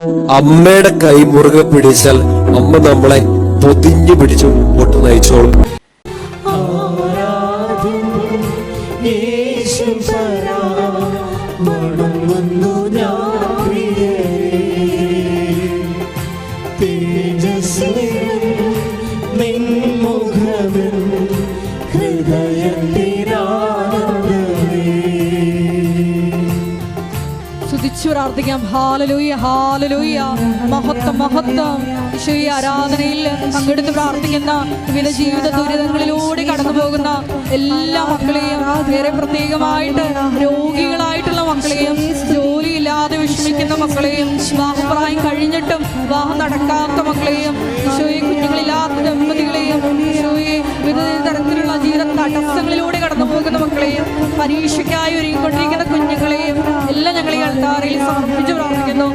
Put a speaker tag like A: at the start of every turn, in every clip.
A: അമ്മയുടെ കൈ മുറുകെ പിടിച്ചാൽ അമ്മ നമ്മളെ പൊതിഞ്ഞു പിടിച്ചു മുമ്പോട്ട് നയിച്ചോളും.
B: പ്രാർത്ഥിക്കാം. ഹല്ലേലൂയ, ഹല്ലേലൂയ, മഹത്വം, മഹത്വം. ഈശോയെ ആരാധനയിൽ പങ്കെടുത്ത് പ്രാർത്ഥിക്കുന്ന വിവിധ ജീവിത ദുരിതങ്ങളിലൂടെ കടന്നു പോകുന്ന എല്ലാ മക്കളെയും, വേറെ പ്രത്യേകമായിട്ട് രോഗികളായിട്ടുള്ള മക്കളെയും, ജോലിയില്ലാതെ വിഷമിക്കുന്ന മക്കളെയും, വിവാഹപ്രായം കഴിഞ്ഞിട്ടും വിവാഹം നടക്കാത്ത മക്കളെയും, ഈശോയെ കുഞ്ഞുങ്ങളില്ലാത്ത ദമ്പതികളെയും, ഈശോയെ വിവിധ തരത്തിലുള്ള ജീവിത തടസ്സങ്ങളിലൂടെ കടന്നു പോകുന്ന മക്കളെയും, പരീക്ഷയ്ക്കായി ഒരുങ്ങിക്കൊണ്ടിരിക്കുന്ന കുഞ്ഞുങ്ങളെയും എല്ലാം ഞങ്ങൾ ഈ അൾത്താരയിൽ സമർപ്പിച്ച് പ്രാർത്ഥിക്കുന്നു.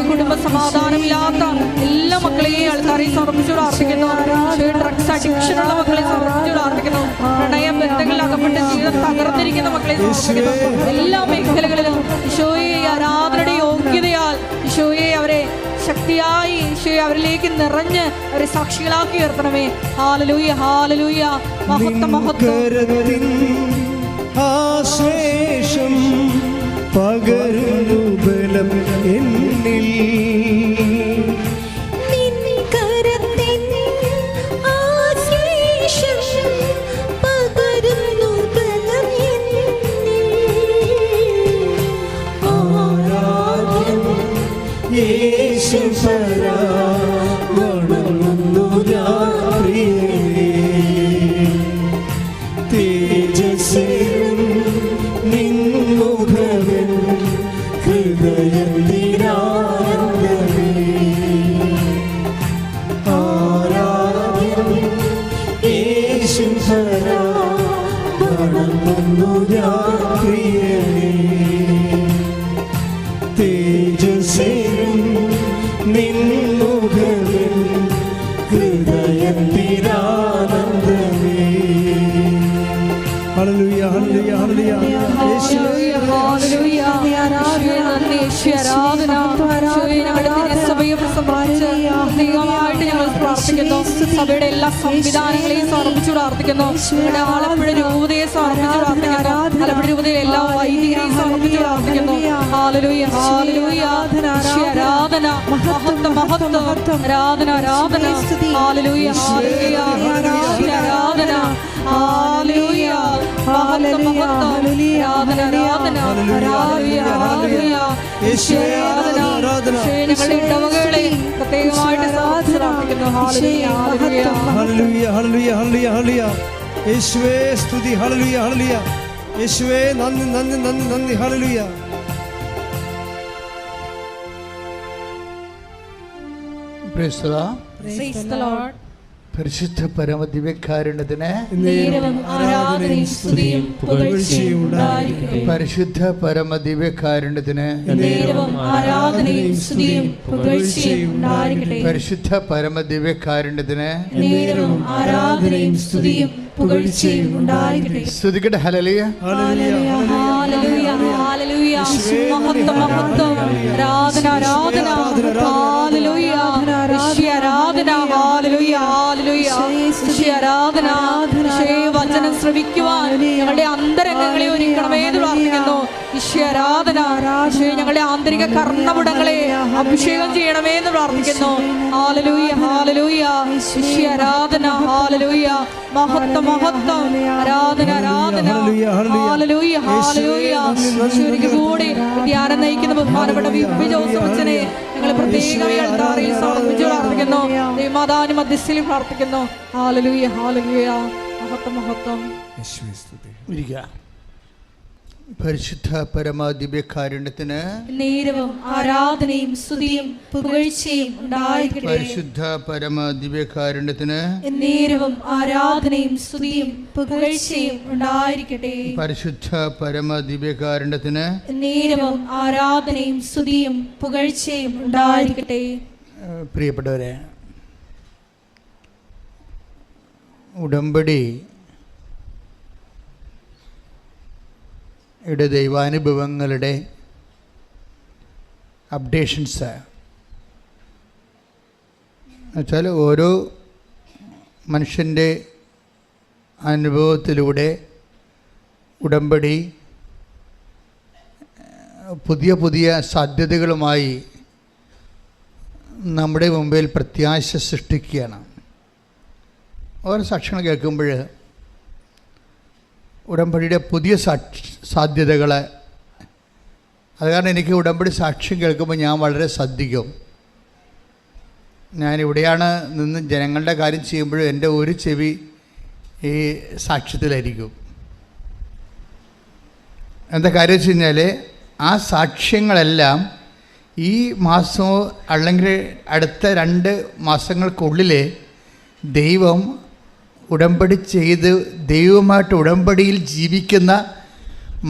B: കുടുംബ സമാധാനമില്ലാത്ത എല്ലാ മക്കളെയും ആൾക്കാരെ സമർപ്പിച്ച് പ്രാർത്ഥിക്കുന്നു. ഡ്രഗ്സ് അഡിക്ഷനുള്ള മക്കളെ സമർപ്പിച്ച് പ്രാർത്ഥിക്കുന്നു. പ്രണയ ബന്ധങ്ങളിൽ അകപ്പെട്ട് ജീവിതം തകർന്നിരിക്കുന്ന മക്കളെ സമർപ്പിക്കുന്നു. എല്ലാ മേഖലകളിലും ഈശോയെ ആരാധനയുടെ യോഗ്യതയാൽ ഈശോയെ അവരെ ശക്തിയായി ഈശോയെ അവരിലേക്ക് നിറഞ്ഞ് അവരെ സാക്ഷികളാക്കി ഉയർത്തണമേ. ഹല്ലേലൂയ, ഹല്ലേലൂയ, മഹത്വം, മഹത്വം.
C: പകരുന്നു ബലം എന്നിൽ,
B: സഭയുടെ എല്ലാ സംവിധാനങ്ങളെയും സമർപ്പിച്ചു പ്രാർത്ഥിക്കുന്നു. ആലപ്പുഴ രൂപതയെ സമർപ്പിച്ചു പ്രാർത്ഥിക്കുന്നു. ആലപ്പുഴ രൂപതയിലെ എല്ലാ വൈദികരെയും സമർപ്പിച്ചു പ്രാർത്ഥിക്കുന്നു. ഹല്ലേലൂയ, ഹല്ലേലൂയ, ആരാധന, മഹത്വം, മഹത്വം, ആരാധന, ആരാധന, ഹല്ലേലൂയ, ഹല്ലേലൂയ, ആരാധന, ഹല്ലേലൂയ, മഹത്വം, മഹത്വം, ആരാധന, ആരാധന, ഹല്ലേലൂയ, ഹല്ലേലൂയ, ഞങ്ങളുടെ ഇടവകളെ പ്രത്യേകമായിട്ട് പ്രാർത്ഥിക്കുന്നു. ഹല്ലേലൂയ,
C: ഹല്ലേലൂയ, ഹല്ലേലൂയ, ഹല്ലേലൂയ, ഹല്ലേലൂയ. യേശുവേ സ്തുതി. ഹല്ലേലൂയ, ഹല്ലേലൂയ. യേശുവേ നന്ദി, നന്ദി, നന്ദി, നന്ദി. Hallelujah.
D: Praise the Lord.
B: Praise the Lord.
D: പരിശുദ്ധ പരമദിവ്യകാരുണ്യത്തിന്
B: ആരാധനയും സ്തുതിയും പുകഴ്ചയും ഉണ്ടായിരിക്കട്ടെ.
D: പരിശുദ്ധ പരമദിവ്യകാരുണ്യത്തിന്
B: ആരാധനയും സ്തുതിയും പുകഴ്ചയും ഉണ്ടായിരിക്കട്ടെ.
D: പരിശുദ്ധ പരമദിവ്യകാരുണ്യത്തിന്
B: ആരാധനയും സ്തുതിയും പുകഴ്ചയും ഉണ്ടായിരിക്കട്ടെ.
D: സ്തുതിക്കട്ടെ. ഹല്ലേലൂയ,
B: ഹല്ലേലൂയ, ഹല്ലേലൂയ, ഹല്ലേലൂയ, മഹത്വം, മഹത്വം, ആരാധന, ആരാധന, ഹല്ലേലൂയ, ആരാധന, ഹല്ലേലൂയ, ഹല്ലേലൂയ, ആരാധന. വചനം ശ്രവിക്കുവാൻ ഞങ്ങളുടെ അന്തരംഗങ്ങളെ ഒരുക്കണമേ എന്ന് പ്രാർത്ഥിക്കുന്നു. ആരാധന, ഞങ്ങളുടെ ആന്തരിക കർണപുടങ്ങളെ അഭിഷേകം ചെയ്യണമേ എന്ന് പ്രാർത്ഥിക്കുന്നു. ഹല്ലേലൂയ, ഹല്ലേലൂയ, ആരാധന, ഹല്ലേലൂയ, മഹത്വം, മഹത്വം, ആരാധന, ആരാധന, ഹല്ലേലൂയ, ഹല്ലേലൂയ. കൂടി ധ്യാനം നയിക്കുന്ന ബഹുമാനപ്പെട്ട വി ജോസഫ് അച്ഛനെ ഞങ്ങൾ പ്രത്യേകമായി അൾത്താരയിൽ സമർപ്പിച്ച് പ്രാർത്ഥിക്കുന്നു. ദൈവമാതാവിന്റെ മധ്യസ്ഥയിൽ പ്രാർത്ഥിക്കുന്നു. ഹല്ലേലൂയ, ഹല്ലേലൂയ, മഹത്വം, മഹത്വം.
D: പരിശുദ്ധ പരമദിവ്യകാരുണ്യത്തിന്
B: നേരവും ആരാധനയും സ്തുതിയും പുകഴ്ചയും ഉണ്ടായിരിക്കട്ടെ.
D: പരിശുദ്ധ പരമദിവ്യകാരുണ്യത്തിന്
B: നേരവും ആരാധനയും സ്തുതിയും പുകഴ്ചയും ഉണ്ടായിരിക്കട്ടെ.
D: പരിശുദ്ധ പരമദിവ്യകാരുണ്യത്തിന്
B: നേരവും ആരാധനയും സ്തുതിയും പുകഴ്ചയും ഉണ്ടായിരിക്കട്ടെ.
D: പ്രിയപ്പെട്ടവരെ, ഉടമ്പടി ദൈവാനുഭവങ്ങളുടെ അപ്ഡേഷൻസ് എന്നുവെച്ചാൽ ഓരോ മനുഷ്യൻ്റെ അനുഭവത്തിലൂടെ ഉടമ്പടി പുതിയ പുതിയ സാധ്യതകളുമായി നമ്മുടെ മുമ്പിൽ പ്രത്യാശ സൃഷ്ടിക്കുകയാണ്. ഓരോ സാക്ഷ്യങ്ങൾ കേൾക്കുമ്പോൾ ഉടമ്പടിയുടെ പുതിയ സാധ്യതകൾ, അത് കാരണം എനിക്ക് ഉടമ്പടി സാക്ഷ്യം കേൾക്കുമ്പോൾ ഞാൻ വളരെ ശ്രദ്ധിക്കും. ഞാനിവിടെയാണ് നിന്ന് ജനങ്ങളുടെ കാര്യം ചെയ്യുമ്പോഴും എൻ്റെ ഒരു ചെവി ഈ സാക്ഷ്യത്തിലായിരിക്കും. എന്താ കാര്യം വെച്ച് കഴിഞ്ഞാൽ ആ സാക്ഷ്യങ്ങളെല്ലാം ഈ മാസമോ അല്ലെങ്കിൽ അടുത്ത 2 മാസങ്ങൾക്കുള്ളിൽ ദൈവം ഉടമ്പടി ചെയ്ത് ദൈവമായിട്ട് ഉടമ്പടിയിൽ ജീവിക്കുന്ന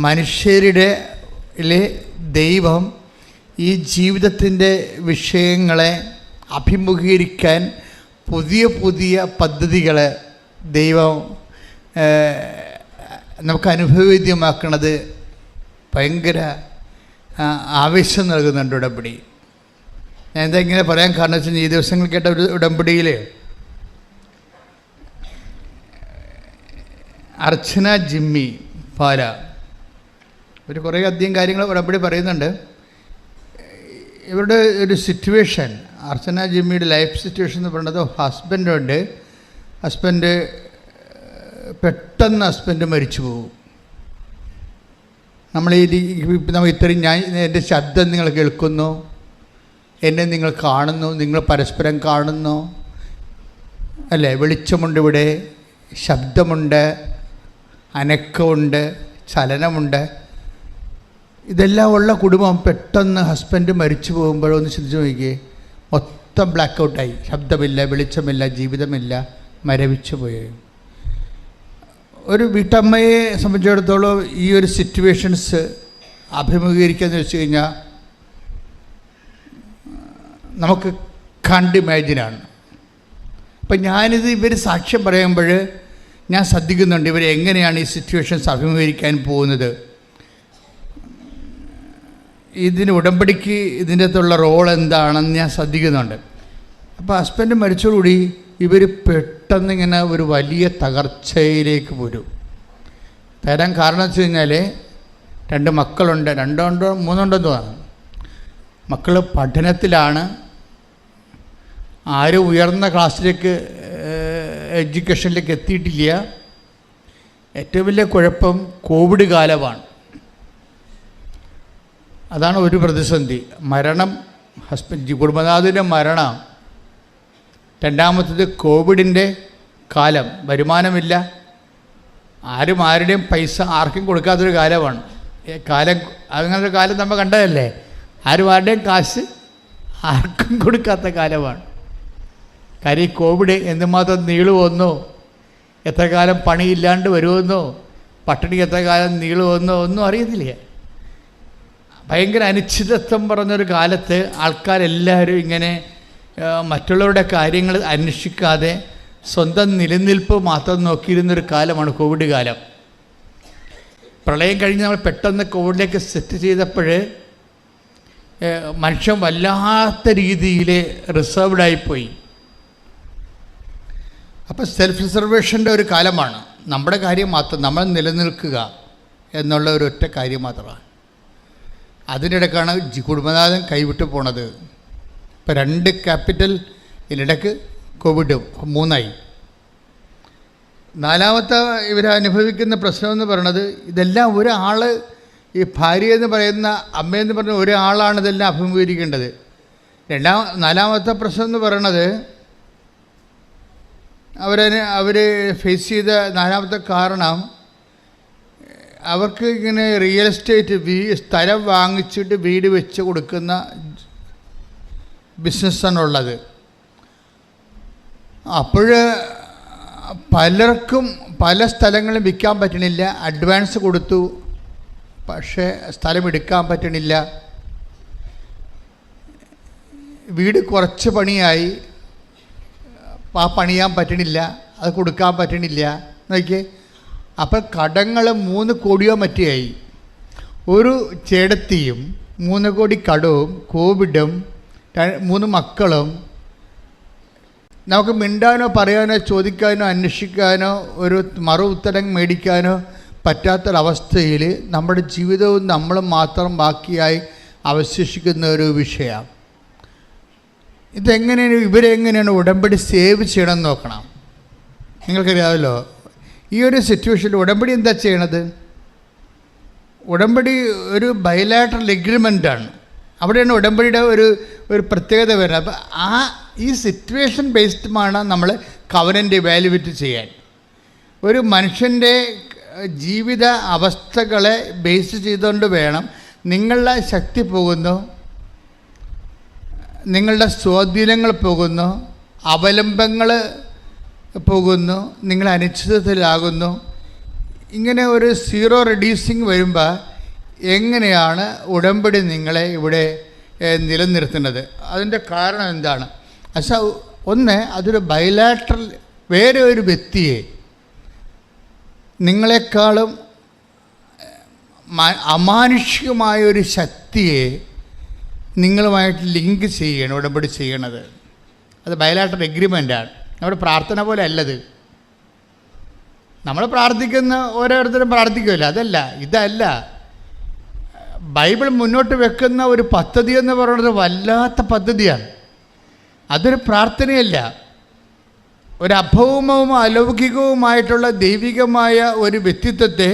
D: മനുഷ്യരുടെ ദൈവം ഈ ജീവിതത്തിൻ്റെ വിഷയങ്ങളെ അഭിമുഖീകരിക്കാൻ പുതിയ പുതിയ പദ്ധതികൾ ദൈവം നമുക്ക് അനുഭവവേദ്യമാക്കുന്നത് ഭയങ്കര ആവേശം നൽകുന്നുണ്ട് ഉടമ്പടി. ഞാൻ എന്താ ഇങ്ങനെ പറയാൻ കാരണം വെച്ചാൽ ഈ ദിവസങ്ങൾ കേട്ട ഒരു ഉടമ്പടിയിൽ അർച്ചന ജിമ്മി പാല ഒരു കുറേ അധികം കാര്യങ്ങൾ ഉടമ്പടി പറയുന്നുണ്ട്. ഇവരുടെ ഒരു സിറ്റുവേഷൻ, അർച്ചന ജിമ്മിയുടെ ലൈഫ് സിറ്റുവേഷൻ എന്ന് പറയുന്നത് ഹസ്ബൻഡ് പെട്ടെന്ന് മരിച്ചു പോകും. നമ്മൾ ഇത്രയും എൻ്റെ ശബ്ദം നിങ്ങൾ കേൾക്കുന്നു, എന്നെ നിങ്ങൾ കാണുന്നു, നിങ്ങൾ പരസ്പരം കാണുന്നു അല്ലേ, വെളിച്ചമുണ്ട്, ഇവിടെ ശബ്ദമുണ്ട്, അനക്കമുണ്ട്, ചലനമുണ്ട്, ഇതെല്ലാം ഉള്ള കുടുംബം പെട്ടെന്ന് ഹസ്ബൻഡ് മരിച്ചു പോകുമ്പോഴൊന്ന് ചിന്തിച്ച് നോക്കിയേ, മൊത്തം ബ്ലാക്ക് ഔട്ടായി, ശബ്ദമില്ല, വെളിച്ചമില്ല, ജീവിതമില്ല, മരവിച്ചു പോയി. ഒരു വീട്ടമ്മയെ സംബന്ധിച്ചിടത്തോളം ഈ ഒരു സിറ്റുവേഷൻസ് അഭിമുഖീകരിക്കാന്ന് വെച്ച് കഴിഞ്ഞാൽ നമുക്ക് കണ്ട് ഇമാജിനാണ്. അപ്പം ഞാനിത് ഇവർ സാക്ഷ്യം പറയുമ്പോൾ ഞാൻ ശ്രദ്ധിക്കുന്നുണ്ട് ഇവരെങ്ങനെയാണ് ഈ സിറ്റുവേഷൻസ് അഭിമുഖീകരിക്കാൻ പോകുന്നത്. ഇതിന് ഉടമ്പടിക്ക് ഇതിൻ്റെ അകത്തുള്ള റോൾ എന്താണെന്ന് ഞാൻ ശ്രദ്ധിക്കുന്നുണ്ട്. അപ്പോൾ ഹസ്ബൻഡ് മരിച്ചതോടുകൂടി ഇവർ പെട്ടെന്ന് ഇങ്ങനെ ഒരു വലിയ തകർച്ചയിലേക്ക് വരും. തരാൻ കാരണം വെച്ച് കഴിഞ്ഞാൽ 2 മക്കളുണ്ട്, 3 തോന്നുന്നു. മക്കൾ പഠനത്തിലാണ്, ആരും ഉയർന്ന ക്ലാസ്സിലേക്ക് എഡ്യൂക്കേഷനിലേക്ക് എത്തിയിട്ടില്ല. ഏറ്റവും വലിയ കുഴപ്പം കോവിഡ് കാലമാണ്. അതാണ് ഒരു പ്രതിസന്ധി. മരണം, കുടുംബനാഥൻ്റെ മരണം. രണ്ടാമത്തേത് കോവിഡിൻ്റെ കാലം, വരുമാനമില്ല, ആരുടെയും പൈസ ആർക്കും കൊടുക്കാത്തൊരു കാലമാണ്. അങ്ങനൊരു കാലം നമ്മൾ കണ്ടതല്ലേ, ആരുടെയും കാശ് ആർക്കും കൊടുക്കാത്ത കാലമാണ്. കാര്യം കോവിഡ് എന്തുമാത്രം നീളുവന്നോ, എത്ര കാലം പണിയില്ലാണ്ട് വരുമെന്നോ, പട്ടിണി എത്ര കാലം നീളുവന്നോ ഒന്നും അറിയത്തില്ല. ഭയങ്കര അനിശ്ചിതത്വം പറഞ്ഞൊരു കാലത്ത് ആൾക്കാരെല്ലാവരും ഇങ്ങനെ മറ്റുള്ളവരുടെ കാര്യങ്ങൾ അന്വേഷിക്കാതെ സ്വന്തം നിലനിൽപ്പ് മാത്രം നോക്കിയിരുന്നൊരു കാലമാണ് കോവിഡ് കാലം. പ്രളയം കഴിഞ്ഞ് നമ്മൾ പെട്ടെന്ന് കോവിഡിലേക്ക് സെറ്റ് ചെയ്തപ്പോൾ മനുഷ്യൻ വല്ലാത്ത രീതിയിൽ റിസർവ്ഡായിപ്പോയി. അപ്പോൾ സെൽഫ് റിസർവേഷൻ്റെ ഒരു കാലമാണ്. നമ്മുടെ കാര്യം മാത്രം, നമ്മൾ നിലനിൽക്കുക എന്നുള്ള ഒരൊറ്റ കാര്യം മാത്രമാണ്. അതിനിടയ്ക്കാണ് കുടുംബനാഥൻ കൈവിട്ട് പോണത്. ഇപ്പോൾ 2 ക്യാപിറ്റൽ, ഇതിനിടയ്ക്ക് കോവിഡ് 3ആയി. 4മത്തെ ഇവരനുഭവിക്കുന്ന പ്രശ്നമെന്ന് പറയണത് ഇതെല്ലാം ഒരാൾ, ഈ ഭാര്യ എന്ന് പറയുന്ന അമ്മയെന്ന് പറയുന്ന ഒരാളാണ് ഇതെല്ലാം അഭിമുഖീകരിക്കേണ്ടത്. 4മത്തെ പ്രശ്നം എന്ന് പറയണത് അവർ ഫേസ് ചെയ്ത 4മത്തെ കാരണം, അവർക്ക് ഇങ്ങനെ റിയൽ എസ്റ്റേറ്റ് സ്ഥലം വാങ്ങിച്ചിട്ട് വീട് വെച്ച് കൊടുക്കുന്ന ബിസിനസ്സാണുള്ളത്. അപ്പോൾ പലർക്കും പല സ്ഥലങ്ങളും വിൽക്കാൻ പറ്റണില്ല. അഡ്വാൻസ് കൊടുത്തു, പക്ഷേ സ്ഥലം എടുക്കാൻ പറ്റണില്ല. വീട് കുറച്ച് പണിയായി, പണിയാൻ പറ്റണില്ല, അത് കൊടുക്കാൻ പറ്റണില്ല നോക്കിയേ. അപ്പോൾ കടങ്ങൾ 3 കോടിയോ മറ്റേയായി. ഒരു ചേടത്തിയും 3 കോടി കടവും കോവിഡും 3 മക്കളും നമുക്ക് മിണ്ടാനോ പറയാനോ ചോദിക്കാനോ അന്വേഷിക്കാനോ ഒരു മറു ഉത്തരം മേടിക്കാനോ പറ്റാത്തൊരവസ്ഥയിൽ നമ്മുടെ ജീവിതവും നമ്മളും മാത്രം ബാക്കിയായി അവശേഷിക്കുന്ന ഒരു വിഷയമാണ്. ഇവരെങ്ങനെയാണ് ഉടമ്പടി സേവ് ചെയ്യണമെന്ന് നോക്കണം. നിങ്ങൾക്കറിയാമല്ലോ, ഈ ഒരു സിറ്റുവേഷനിൽ ഉടമ്പടി എന്താ ചെയ്യണത്? ഉടമ്പടി ഒരു ബൈലാറ്ററൽ എഗ്രിമെൻ്റാണ്. അവിടെയാണ് ഉടമ്പടിയുടെ ഒരു പ്രത്യേകത വരുന്നത്. അപ്പോൾ ഈ സിറ്റുവേഷൻ ബേസ്ഡാണ് നമ്മൾ കവനൻ്റ് ഇവാലുവേറ്റ് ചെയ്യാൻ. ഒരു മനുഷ്യൻ്റെ ജീവിത അവസ്ഥകളെ ബേസ് ചെയ്തുകൊണ്ട് വേണം നിങ്ങളുടെ ശക്തി പോകുന്നു, നിങ്ങളുടെ സ്വാധീനങ്ങൾ പോകുന്നു, അവലംബങ്ങൾ പോകുന്നു, നിങ്ങൾ അനിശ്ചിതത്തിലാകുന്നു. ഇങ്ങനെ ഒരു സീറോ റെഡ്യൂസിങ് വരുമ്പോൾ എങ്ങനെയാണ് ഉടമ്പടി നിങ്ങളെ ഇവിടെ നിലനിർത്തുന്നത്? അതിൻ്റെ കാരണം എന്താണ്? പക്ഷേ ഒന്ന്, അതൊരു ബൈലാറ്ററൽ, വേറെ ഒരു വ്യക്തിയെ നിങ്ങളെക്കാളും അമാനുഷികമായൊരു ശക്തിയെ നിങ്ങളുമായിട്ട് ലിങ്ക് ചെയ്യണം ഉടമ്പടി ചെയ്യണത്. അത് ബൈലാറ്ററൽ എഗ്രിമെൻ്റാണ്. നമ്മുടെ പ്രാർത്ഥന പോലെ അല്ലത്. നമ്മൾ പ്രാർത്ഥിക്കുന്ന ഓരോരുത്തരും പ്രാർത്ഥിക്കുമല്ലോ, ഇതല്ല. ബൈബിൾ മുന്നോട്ട് വെക്കുന്ന ഒരു പദ്ധതി എന്ന് പറയുന്നത് വല്ലാത്ത പദ്ധതിയാണ്. അതൊരു പ്രാർത്ഥനയല്ല, ഒരു അഭൗമവും അലൗകികവുമായിട്ടുള്ള ദൈവികമായ ഒരു വ്യക്തിത്വത്തെ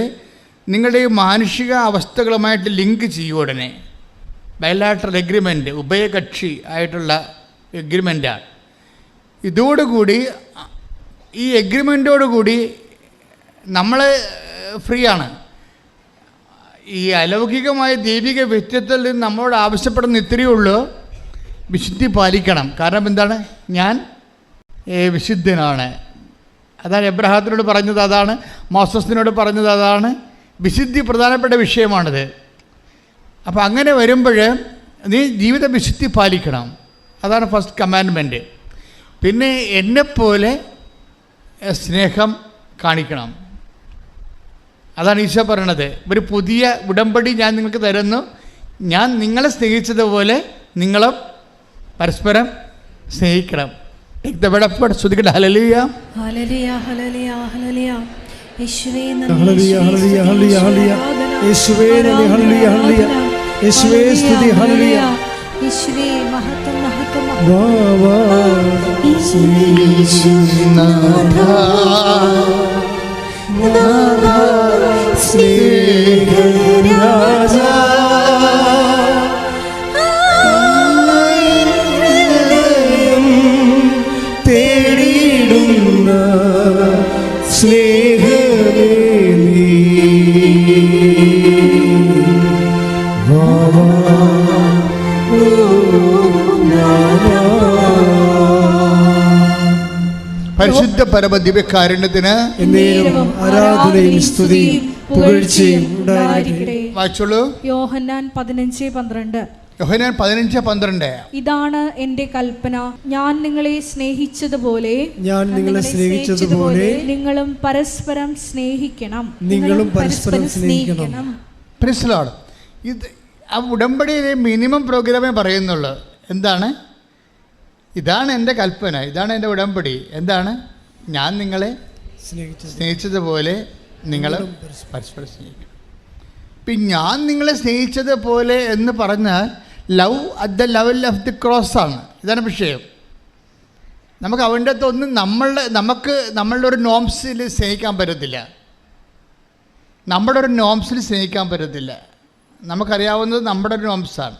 D: നിങ്ങളുടെ ഈ മാനുഷിക അവസ്ഥകളുമായിട്ട് ലിങ്ക് ചെയ്യും. ഉടനെ ബൈലാറ്ററൽ എഗ്രിമെൻ്റ് ഉഭയകക്ഷി ആയിട്ടുള്ള എഗ്രിമെൻ്റാണ്. ഇതോടുകൂടി, ഈ എഗ്രിമെൻറ്റോടുകൂടി നമ്മൾ ഫ്രീ ആണ്. ഈ അലൗകികമായ ദൈവിക വ്യക്തിത്വത്തിൽ നിന്ന് നമ്മളോട് ആവശ്യപ്പെടുന്ന ഇത്രയേ ഉള്ളൂ, വിശുദ്ധി പാലിക്കണം. കാരണം എന്താണ്? ഞാൻ വിശുദ്ധനാണ്. അതാണ് എബ്രഹാത്തിനോട് പറഞ്ഞത്, അതാണ് മോസസിനോട് പറഞ്ഞത്, അതാണ് വിശുദ്ധി പ്രധാനപ്പെട്ട വിഷയമാണിത്. അപ്പോൾ അങ്ങനെ വരുമ്പോൾ നീ ജീവിത വിശുദ്ധി പാലിക്കണം. അതാണ് ഫസ്റ്റ് കമാൻഡ്മെൻറ്റ്. പിന്നെ എന്നെപ്പോലെ സ്നേഹം കാണിക്കണം. അതാണ് ഈശോ പറയണത്. ഒരു പുതിയ ഉടമ്പടി ഞാൻ നിങ്ങൾക്ക് തരുന്നു, ഞാൻ നിങ്ങളെ സ്നേഹിച്ചതുപോലെ നിങ്ങളും പരസ്പരം സ്നേഹിക്കണം. ശ്രുതിക്കട്ടെ. ഹല്ലേലൂയ,
E: ഹല്ലേലൂയ, ഹല്ലേലൂയ, ഹല്ലേലൂയ. യേശുവേ നന്ദി,
C: ഹല്ലേലൂയ, ഹല്ലേലൂയ, ഹല്ലേലൂയ, ഹല്ലേലൂയ. യേശുവേ നന്ദി, ഹല്ലേലൂയ, ഹല്ലേലൂയ. യേശുവേ സ്തുതി, ഹല്ലേലൂയ.
E: യേശുവേ മഹത്വം, മഹത്വം,
C: വാ വാ
D: യേശുനാഥ,
C: സ്നേഹരാജാ, തേടിയിടുന്ന സ്നേഹമേ നീ. വാ വാ ഓ നാഥാ.
D: പരിശുദ്ധ പരമദിവ്യകാരുണ്യത്തിന്
C: എന്നേരവും ആരാധനയും സ്തുതിയും പുകഴ്ചയും ഉണ്ടായിരിക്കട്ടെ.
D: വായിച്ചോളൂ.
B: യോഹന്നാൻ 15:12.
D: യോഹന്നാൻ 15:12.
B: ഇതാണ് എൻ്റെ കൽപ്പന, ഞാൻ നിങ്ങളെ സ്നേഹിച്ചതുപോലെ നിങ്ങളും പരസ്പരം സ്നേഹിക്കണം.
D: Price the Lord. ഇത് ആ ഉടമ്പടിയിലെ മിനിമം പ്രോഗ്രാമേ പറയുന്നുള്ളൂ. എന്താണ്? ഇതാണ് എൻ്റെ കൽപ്പന, ഇതാണ് എൻ്റെ ഉടമ്പടി. എന്താണ്? ഞാൻ നിങ്ങളെ സ്നേഹിച്ചതുപോലെ നിങ്ങളും പരസ്പരം സ്നേഹിക്കണം. ഇപ്പം ഞാൻ നിങ്ങളെ സ്നേഹിച്ചതുപോലെ എന്ന് പറഞ്ഞാൽ love at the level of the cross ആണ്. ഇതാണ് വിഷയം. നമുക്ക് അവൻ്റെ അകത്തൊന്നും നമ്മളുടെ ഒരു നോംസിൽ സ്നേഹിക്കാൻ പറ്റത്തില്ല. നമ്മുടെ ഒരു നോംസിൽ സ്നേഹിക്കാൻ പറ്റത്തില്ല. നമുക്കറിയാവുന്നത് നമ്മുടെ ഒരു നോംസാണ്.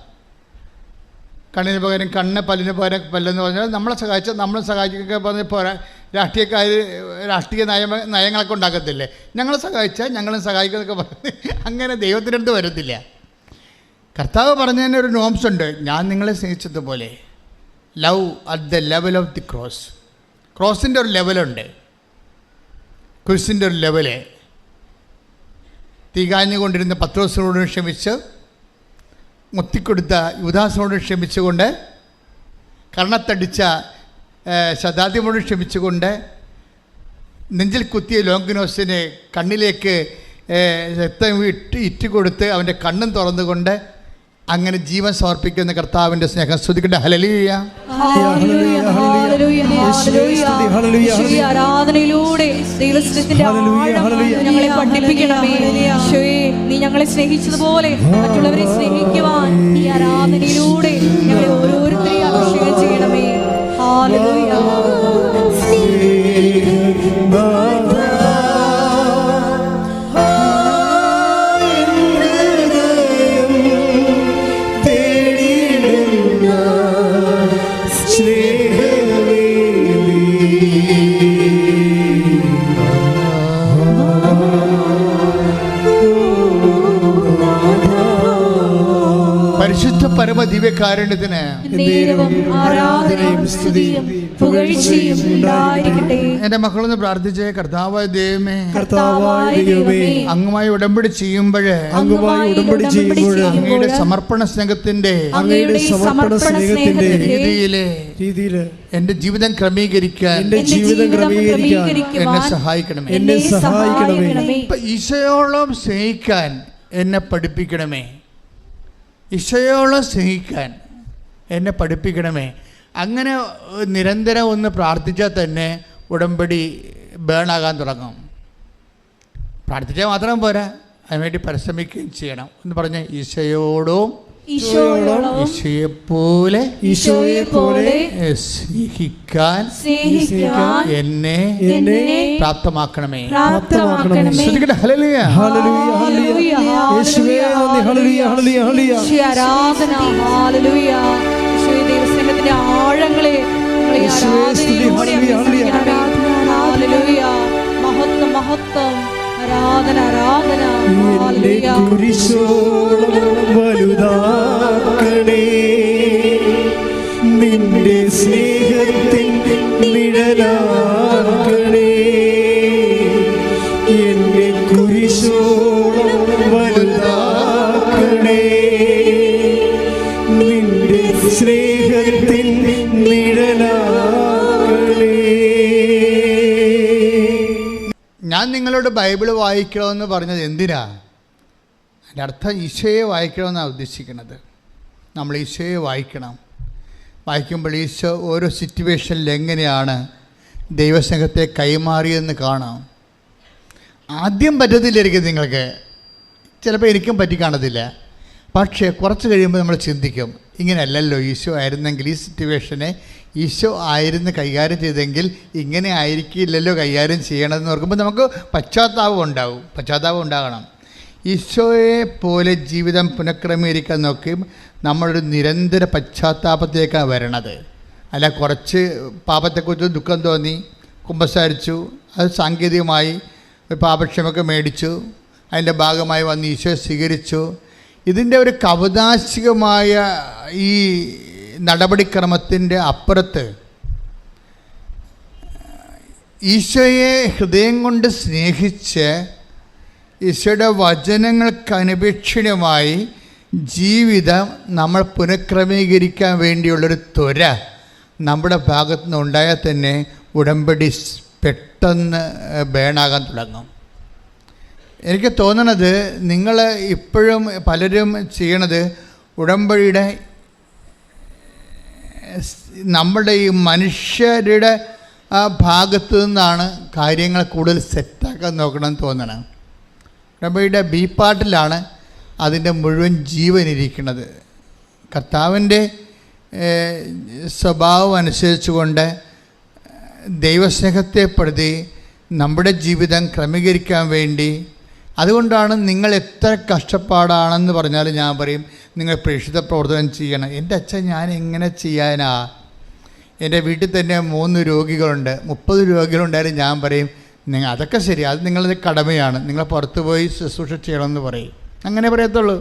D: കണ്ണിന് പകരം കണ്ണ്, പല്ലിന് പകരം പല്ലെന്ന് പറഞ്ഞാൽ നമ്മളെ സഹായിച്ചാൽ നമ്മളെ സഹായിക്കൊക്കെ പറഞ്ഞ് പോരാ. രാഷ്ട്രീയ നയങ്ങളൊക്കെ ഉണ്ടാക്കത്തില്ലേ? ഞങ്ങളെ സഹായിച്ചാൽ ഞങ്ങളും സഹായിക്കുന്നതൊക്കെ പറഞ്ഞ് അങ്ങനെ ദൈവത്തിൻ്റെ അടുത്ത് വരത്തില്ല. കർത്താവ് പറഞ്ഞതിന് ഒരു നോംസ് ഉണ്ട്. ഞാൻ നിങ്ങളെ സ്നേഹിച്ചതുപോലെ. Love at the level of the cross. ക്രോസിൻ്റെ ഒരു ലെവലുണ്ട്, കുരിശിൻ്റെ ഒരു ലെവല്. തീകാഞ്ഞുകൊണ്ടിരുന്ന പത്രോസിനോട് ക്ഷമിച്ച്, മുത്തിക്കൊടുത്ത യുദാസിനോട് ക്ഷമിച്ചുകൊണ്ട്, കർണത്തടിച്ച ശതാദ്യമോട് ക്ഷമിച്ചുകൊണ്ട്, നെഞ്ചിൽ കുത്തിയ ലോങ്കിനോസിനെ കണ്ണിലേക്ക് രക്തം ഇറ്റുകൊടുത്ത് അവൻ്റെ കണ്ണും തുറന്നുകൊണ്ട്, അങ്ങനെ ജീവൻ സമർപ്പിക്കുന്ന കർത്താവിൻ്റെ സ്നേഹം സ്തുതിക്കട്ടെ. ഹല്ലേലൂയ.
B: ആരാധനയിലൂടെ ദൈവത്തിന്റെ ആഴം ഞങ്ങളെ പഠിപ്പിക്കണമേ. ഈശോയെ, നീ ഞങ്ങളെ സ്നേഹിച്ചതുപോലെ മറ്റുള്ളവരെ സ്നേഹിക്കുവാൻ ഈ ആരാധനയിലൂടെ ഞങ്ങളെ ഓരോരുത്തരെയും അഭിഷേകം ചെയ്യണമേ. ഹല്ലേലൂയ.
D: പരിശുദ്ധ പരമദിവ്യകാരുണ്യത്തിന്
B: ആരാധനയും സ്തുതിയും പുകഴ്ചയും ഉണ്ടായിരിക്കട്ടെ.
D: എന്റെ മക്കളൊന്ന് പ്രാർത്ഥിച്ചേ. കർത്താവായ ദൈവമേ,
C: ദൈവമേ,
D: അങ്ങുമായി ഉടമ്പടി ചെയ്യുമ്പോഴേ അങ്ങയുടെ സമർപ്പണ സ്നേഹത്തിന്റെ രീതിയില് എന്റെ ജീവിതം ക്രമീകരിക്കാൻ എന്നെ സഹായിക്കണമേ. ഈശോയോളം സ്നേഹിക്കാൻ എന്നെ പഠിപ്പിക്കണമേ. ഈശോയോളം സ്നേഹിക്കാൻ എന്നെ പഠിപ്പിക്കണമേ. അങ്ങനെ നിരന്തരം ഒന്ന് പ്രാർത്ഥിച്ചാൽ തന്നെ ഉടമ്പടി ബേണാകാൻ തുടങ്ങും. പ്രാർത്ഥിച്ചാൽ മാത്രം പോരാ, അതിനുവേണ്ടി പരിശ്രമിക്കുകയും ചെയ്യണം. എന്ന് പറഞ്ഞ ഈശോയോടും ഈശോയെപ്പോലെ സ്നേഹിക്കാൻ എന്നെ പ്രാപ്തമാക്കണമേ. ഹല്ലേലൂയ.
B: ആരാധന. ഹല്ലേലൂയ. ദൈവസ്നേഹത്തിന്റെ ആഴങ്ങളെ മഹത്വം മഹത്വം. ആരാധന ആരാധന.
C: വലുതാക്കണേ നിന്റെ സ്നേഹത്തിൻ നിഴലാക്കണേ. എന്നെ കുരിശോളം വലുതാക്കണേ നിന്റെ സ്നേഹത്തിൻ നിഴലാക്കണേ.
D: ഞാൻ നിങ്ങളോട് ബൈബിൾ വായിക്കണമെന്ന് പറഞ്ഞത് എന്തിനാ? അതിൻ്റെ അർത്ഥം ഈശോയെ വായിക്കണമെന്നാണ് ഉദ്ദേശിക്കുന്നത്. നമ്മൾ ഈശോയെ വായിക്കണം. വായിക്കുമ്പോൾ ഈശോ ഓരോ സിറ്റുവേഷനിൽ എങ്ങനെയാണ് ദൈവസ്നേഹത്തെ കൈമാറിയെന്ന് കാണാം. ആദ്യം പറ്റത്തില്ലായിരിക്കും നിങ്ങൾക്ക്, ചിലപ്പോൾ എനിക്കും പറ്റി കാണത്തില്ല. പക്ഷേ കുറച്ച് കഴിയുമ്പോൾ നമ്മൾ ചിന്തിക്കും, ഇങ്ങനെയല്ലല്ലോ ഈശോ ആയിരുന്നെങ്കിൽ, ഈ സിറ്റുവേഷനെ ഈശോ ആയിരുന്നു കൈകാര്യം ചെയ്തെങ്കിൽ ഇങ്ങനെ ആയിരിക്കില്ലല്ലോ കൈകാര്യം ചെയ്യണമെന്ന് ഓർക്കുമ്പോൾ നമുക്ക് പശ്ചാത്താപം ഉണ്ടാകണം. ഈശോയെ പോലെ ജീവിതം പുനഃക്രമീകരിക്കാൻ നോക്കി നമ്മളൊരു നിരന്തര പശ്ചാത്താപത്തിലേക്കാണ് വരണത്. അല്ല, കുറച്ച് പാപത്തെക്കുറിച്ച് ദുഃഖം തോന്നി കുമ്പസാരിച്ചു, അത് സാങ്കേതികമായി പാപക്ഷമൊക്കെ മേടിച്ചു, അതിൻ്റെ ഭാഗമായി വന്ന് ഈശോയെ സ്വീകരിച്ചു. ഇതിൻ്റെ ഒരു കൗതാശികമായ ഈ നടപടിക്രമത്തിൻ്റെ അപ്പുറത്ത് ഈശോയെ ഹൃദയം കൊണ്ട് സ്നേഹിച്ച് ഈശോയുടെ വചനങ്ങൾക്ക് അനപേക്ഷണീയമായി ജീവിതം നമ്മൾ പുനഃക്രമീകരിക്കാൻ വേണ്ടിയുള്ളൊരു ത്വര നമ്മുടെ ഭാഗത്തു നിന്ന് ഉണ്ടായാൽ തന്നെ ഉടമ്പടി പെട്ടെന്ന് ബേണാകാൻ തുടങ്ങും. എനിക്ക് തോന്നണത് നിങ്ങൾ ഇപ്പോഴും പലരും ചെയ്യണത് ഉടമ്പടിയുടെ നമ്മുടെ ഈ മനുഷ്യരുടെ ആ ഭാഗത്തു നിന്നാണ് കാര്യങ്ങൾ കൂടുതൽ സെറ്റാക്കാൻ നോക്കണമെന്ന് തോന്നണം. ഉടമ്പടിയുടെ ബി പാർട്ടിലാണ് അതിൻ്റെ മുഴുവൻ ജീവനിരിക്കുന്നത്. കർത്താവിൻ്റെ സ്വഭാവം അനുസരിച്ചുകൊണ്ട് ദൈവസ്നേഹത്തെ പ്രതി നമ്മുടെ ജീവിതം ക്രമീകരിക്കാൻ വേണ്ടി, അതുകൊണ്ടാണ് നിങ്ങൾ എത്ര കഷ്ടപ്പാടാണെന്ന് പറഞ്ഞാലും ഞാൻ പറയും നിങ്ങൾ പ്രേക്ഷിത പ്രവർത്തനം ചെയ്യണം. എൻ്റെ അച്ഛൻ ഞാൻ എങ്ങനെ ചെയ്യാനാ? എൻ്റെ വീട്ടിൽ തന്നെ 3 രോഗികളുണ്ട്, 30 രോഗികളുണ്ടായാലും ഞാൻ പറയും നിങ്ങൾ അതൊക്കെ ശരി, അത് നിങ്ങളുടെ കടമയാണ്, നിങ്ങൾ പുറത്ത് പോയി ശുശ്രൂഷ ചെയ്യണമെന്ന് പറയും. അങ്ങനെ പറയത്തുള്ളൂ.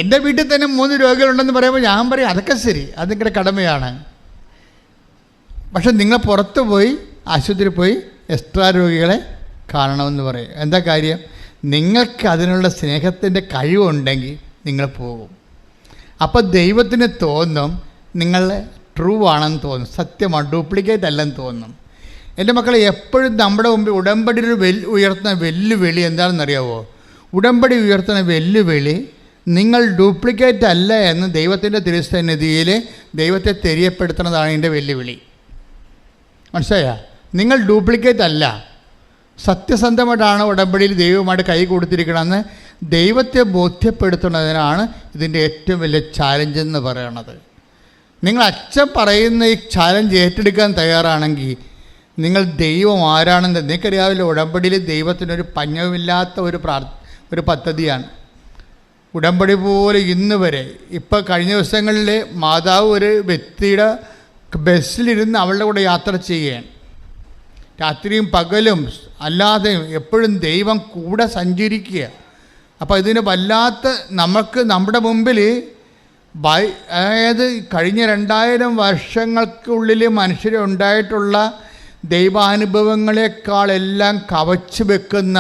D: എൻ്റെ വീട്ടിൽ തന്നെ 3 രോഗികളുണ്ടെന്ന് പറയുമ്പോൾ ഞാൻ പറയും അതൊക്കെ ശരി, അത് നിങ്ങളുടെ കടമയാണ്. പക്ഷെ നിങ്ങൾ പുറത്ത് പോയി ആശുപത്രിയിൽ പോയി എക്സ്ട്രാ രോഗികളെ കാണണമെന്ന് പറയും. എന്താ കാര്യം? നിങ്ങൾക്ക് അതിനുള്ള സ്നേഹത്തിൻ്റെ കഴിവുണ്ടെങ്കിൽ നിങ്ങൾ പോകും. അപ്പോൾ ദൈവത്തിന് തോന്നും നിങ്ങൾ ട്രൂ ആണെന്ന് തോന്നും, സത്യമാണ്, ഡ്യൂപ്ലിക്കേറ്റ് അല്ലെന്ന് തോന്നും. എൻ്റെ മക്കളെ, എപ്പോഴും നമ്മുടെ മുമ്പിൽ ഉടമ്പടി ഉയർത്തുന്ന വെല്ലുവിളി എന്താണെന്നറിയാവോ? ഉടമ്പടി ഉയർത്തുന്ന വെല്ലുവിളി നിങ്ങൾ ഡ്യൂപ്ലിക്കേറ്റ് അല്ല എന്ന് ദൈവത്തിൻ്റെ തിരുസന്നിധിയിൽ ദൈവത്തെ തെரியപ്പെടുത്തുന്നതാണ് എൻ്റെ വെല്ലുവിളി. മനസ്സിലായോ? നിങ്ങൾ ഡ്യൂപ്ലിക്കേറ്റ് അല്ല, സത്യസന്ധമായിട്ടാണ് ഉടമ്പടിയിൽ ദൈവവുമായിട്ട് കൈ കൊടുത്തിരിക്കണമെന്ന് ദൈവത്തെ ബോധ്യപ്പെടുത്തുന്നതിനാണ് ഇതിൻ്റെ ഏറ്റവും വലിയ ചാലഞ്ച് എന്ന് പറയുന്നത്. നിങ്ങൾ അച്ഛൻ പറയുന്ന ഈ ചാലഞ്ച് ഏറ്റെടുക്കാൻ തയ്യാറാണെങ്കിൽ നിങ്ങൾ ദൈവം ആരാണെന്ന് നിങ്ങൾക്കറിയാവില്ല. ഉടമ്പടിയിൽ ദൈവത്തിനൊരു പഞ്ഞവുമില്ലാത്ത ഒരു പദ്ധതിയാണ് ഉടമ്പടി പോലെ ഇന്ന് വരെ. ഇപ്പോൾ കഴിഞ്ഞ ദിവസങ്ങളിൽ മാതാവ് ഒരു വ്യക്തിയുടെ ബസ്സിലിരുന്ന് അവളുടെ കൂടെ യാത്ര ചെയ്യുകയാണ്. രാത്രിയും പകലും അല്ലാതെയും എപ്പോഴും ദൈവം കൂടെ സഞ്ചരിക്കുക. അപ്പോൾ ഇതിന് വല്ലാത്ത നമുക്ക് നമ്മുടെ മുമ്പിൽ അതായത് കഴിഞ്ഞ 2000 വർഷങ്ങൾക്കുള്ളിൽ മനുഷ്യരുണ്ടായിട്ടുള്ള ദൈവാനുഭവങ്ങളെക്കാളെല്ലാം കവച്ച് വെക്കുന്ന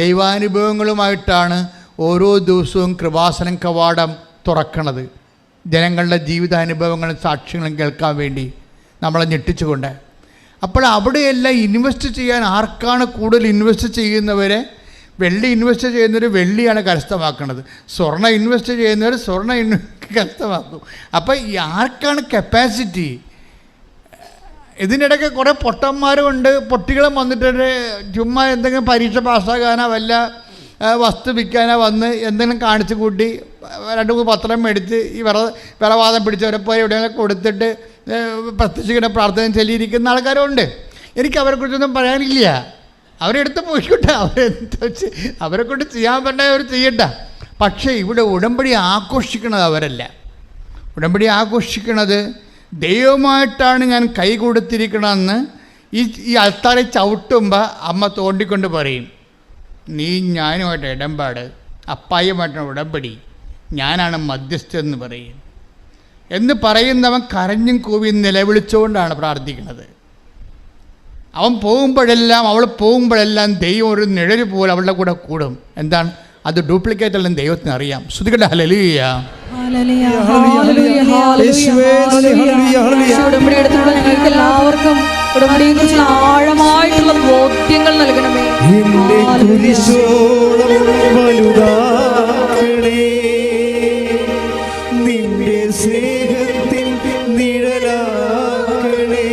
D: ദൈവാനുഭവങ്ങളുമായിട്ടാണ് ഓരോ ദിവസവും കൃപാസനം കവാടം തുറക്കണത്. ജനങ്ങളുടെ ജീവിതാനുഭവങ്ങളും സാക്ഷ്യങ്ങളും കേൾക്കാൻ വേണ്ടി നമ്മളെ ഞെട്ടിച്ചുകൊണ്ട്. അപ്പോൾ അവിടെയെല്ലാം ഇൻവെസ്റ്റ് ചെയ്യാൻ ആർക്കാണ് കൂടുതൽ ഇൻവെസ്റ്റ് ചെയ്യുന്നവരെ? വെള്ളി ഇൻവെസ്റ്റ് ചെയ്യുന്നവർ വെള്ളിയാണ് കരസ്ഥമാക്കുന്നത്, സ്വർണ്ണം ഇൻവെസ്റ്റ് ചെയ്യുന്നവർ സ്വർണ്ണം കരസ്ഥമാക്കും. അപ്പോൾ ആർക്കാണ് കപ്പാസിറ്റി? ഇതിനിടയ്ക്ക് കുറേ പൊട്ടന്മാരുമുണ്ട്, പൊട്ടികളും വന്നിട്ടുണ്ട്. ചുമ്മാ എന്തെങ്കിലും പരീക്ഷ പാസ്സാകാനോ വല്ല വസ്തു വിൽക്കാനോ വന്ന് എന്തെങ്കിലും കാണിച്ചു കൂട്ടി 2-3 പത്രം മേടിച്ച് ഈ വിളവാദം പിടിച്ചവരെ പോയി എവിടെയെങ്കിലും കൊടുത്തിട്ട് പ്രത്യക്ഷിക്കുന്ന പ്രാർത്ഥന ചൊല്ലിയിരിക്കുന്ന ആൾക്കാരുണ്ട്. എനിക്ക് അവരെക്കുറിച്ചൊന്നും പറയാനില്ല. അവരെടുത്ത് പോയിക്കോട്ടെ, അവരെ കൊണ്ട് ചെയ്യാൻ പറ്റേ അവർ ചെയ്യട്ടെ. പക്ഷേ ഇവിടെ ഉടമ്പടി ആഘോഷിക്കുന്നത് അവരല്ല. ഉടമ്പടി ആഘോഷിക്കുന്നത് ദൈവമായിട്ടാണ് ഞാൻ കൈ കൊടുത്തിരിക്കണമെന്ന് ഈ അൾത്താരെ ചവിട്ടുമ്പോൾ അമ്മ തോണ്ടിക്കൊണ്ട് പറയും, നീ ഞാനുമായിട്ട് ഇടമ്പാട്, അപ്പായുമായിട്ടാണ് ഉടമ്പടി, ഞാനാണ് മധ്യസ്ഥെന്ന് പറയും. എന്ന് പറയുന്നവൻ കരഞ്ഞും കൂവിയും നിലവിളിച്ചുകൊണ്ടാണ് പ്രാർത്ഥിക്കുന്നത്. അവൻ പോകുമ്പോഴെല്ലാം അവൾ പോകുമ്പോഴെല്ലാം ദൈവം ഒരു നിഴല് പോലെ അവളുടെ കൂടെ കൂടും. എന്താണ് അത്? ഡ്യൂപ്ലിക്കേറ്റ് അല്ലെന്ന് ദൈവത്തിന് അറിയാം. ശ്രുതികട്ടെ ഹല്ലേലൂയ.
B: ഉടമ്പടി എടുത്തിട്ടുള്ള ഞങ്ങൾക്ക് എല്ലാവർക്കും ഉടമ്പടിയെ കുറിച്ചുള്ള ആഴമായിട്ടുള്ള ബോധ്യങ്ങൾ നൽകണമേ.
C: നിന്റെ സ്നേഹത്തിൻ നിഴലാക്കണേ,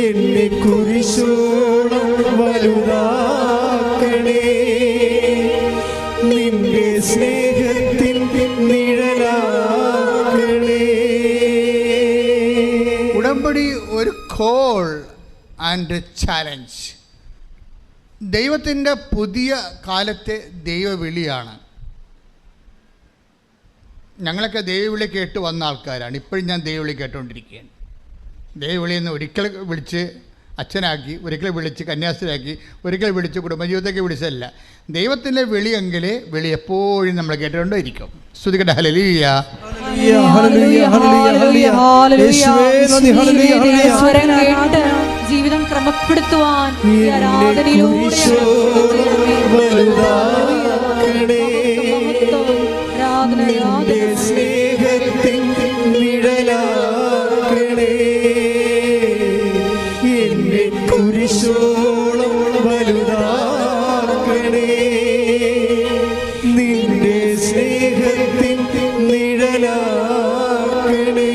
C: എന്നെ കുരിശോളം വലുതാക്കണേ, നിന്റെ സ്നേഹത്തിൻ നിഴലാക്കണേ.
D: ഉടമ്പടി ഒരു കോൾ ആൻഡ് ചാലഞ്ച്. ദൈവത്തിൻ്റെ പുതിയ കാലത്തെ ദൈവവിളിയാണ്. ഞങ്ങളൊക്കെ ദൈവവിളി കേട്ട് വന്ന ആൾക്കാരാണ്. ഇപ്പോഴും ഞാൻ ദൈവവിളി കേട്ടുകൊണ്ടിരിക്കുകയാണ്. ദൈവവിളിയിൽ നിന്ന് ഒരിക്കൽ വിളിച്ച് അച്ഛനാക്കി, ഒരിക്കൽ വിളിച്ച് കന്യാസ്ത്രീയാക്കി, ഒരിക്കൽ വിളിച്ച് കുടുംബജീവിതത്തേക്ക് വിളിച്ചല്ല. ദൈവത്തിൻ്റെ വിളിയെങ്കിൽ വിളി എപ്പോഴും നമ്മൾ കേട്ടുകൊണ്ടിരിക്കും. ശ്രുതികട്ടെ ഹല്ലേലൂയ.
B: ജീവിതം ക്രമപ്പെടുത്തുവാൻ ആരാധനയിലൂടെ
C: സ്നേഹത്തിൻ നിഴലാക്കണേ, എന്നെ കുരിശോളം വലുതാക്കണേ, നിന്റെ സ്നേഹത്തിൻ നിഴലാക്കണേ.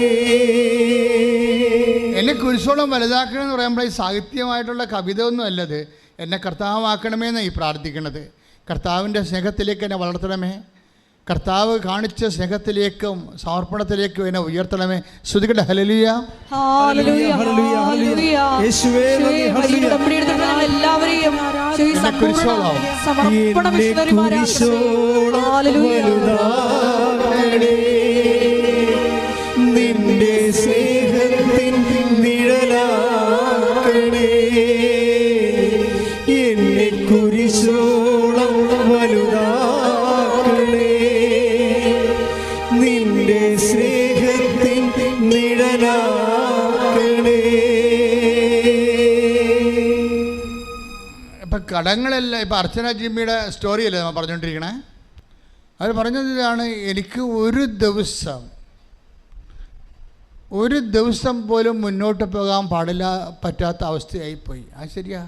D: എന്നെ കുരിശോളം വലുതാക്കണമെന്ന് പറയുമ്പോൾ ഈ സാഹിത്യമായിട്ടുള്ള കവിത ഒന്നും അല്ലത്. എന്നെ കർത്താവാക്കണമെന്നാണ് ഈ പ്രാർത്ഥിക്കുന്നത്. കർത്താവിൻ്റെ സ്നേഹത്തിലേക്ക് എന്നെ വളർത്തണമേ, കർത്താവ് കാണിച്ച സ്നേഹത്തിലേക്കും സമർപ്പണത്തിലേക്കും എന്നെ ഉയർത്തണമേ. ശ്രുതികട്ടെ ഹല്ലേലൂയ.
B: എല്ലാവരെയും
C: നിന്റെ സ്നേഹത്തിൻ നിഴലാക്കണേ, എന്നെ കുരിശോളം വലുതാക്കണേ, നിന്റെ സ്നേഹത്തിൻ നിഴലാക്കണേ.
D: ഇപ്പം കടങ്ങളെല്ലാം ഇപ്പം അർച്ചന ജിമ്മിയുടെ സ്റ്റോറിയല്ലേ നമ്മൾ പറഞ്ഞുകൊണ്ടിരിക്കണേ. അവർ പറഞ്ഞത് ഇതാണ്, എനിക്ക് ഒരു ദിവസം പോലും മുന്നോട്ട് പോകാൻ പറ്റാത്ത അവസ്ഥയായിപ്പോയി. അത് ശരിയാ.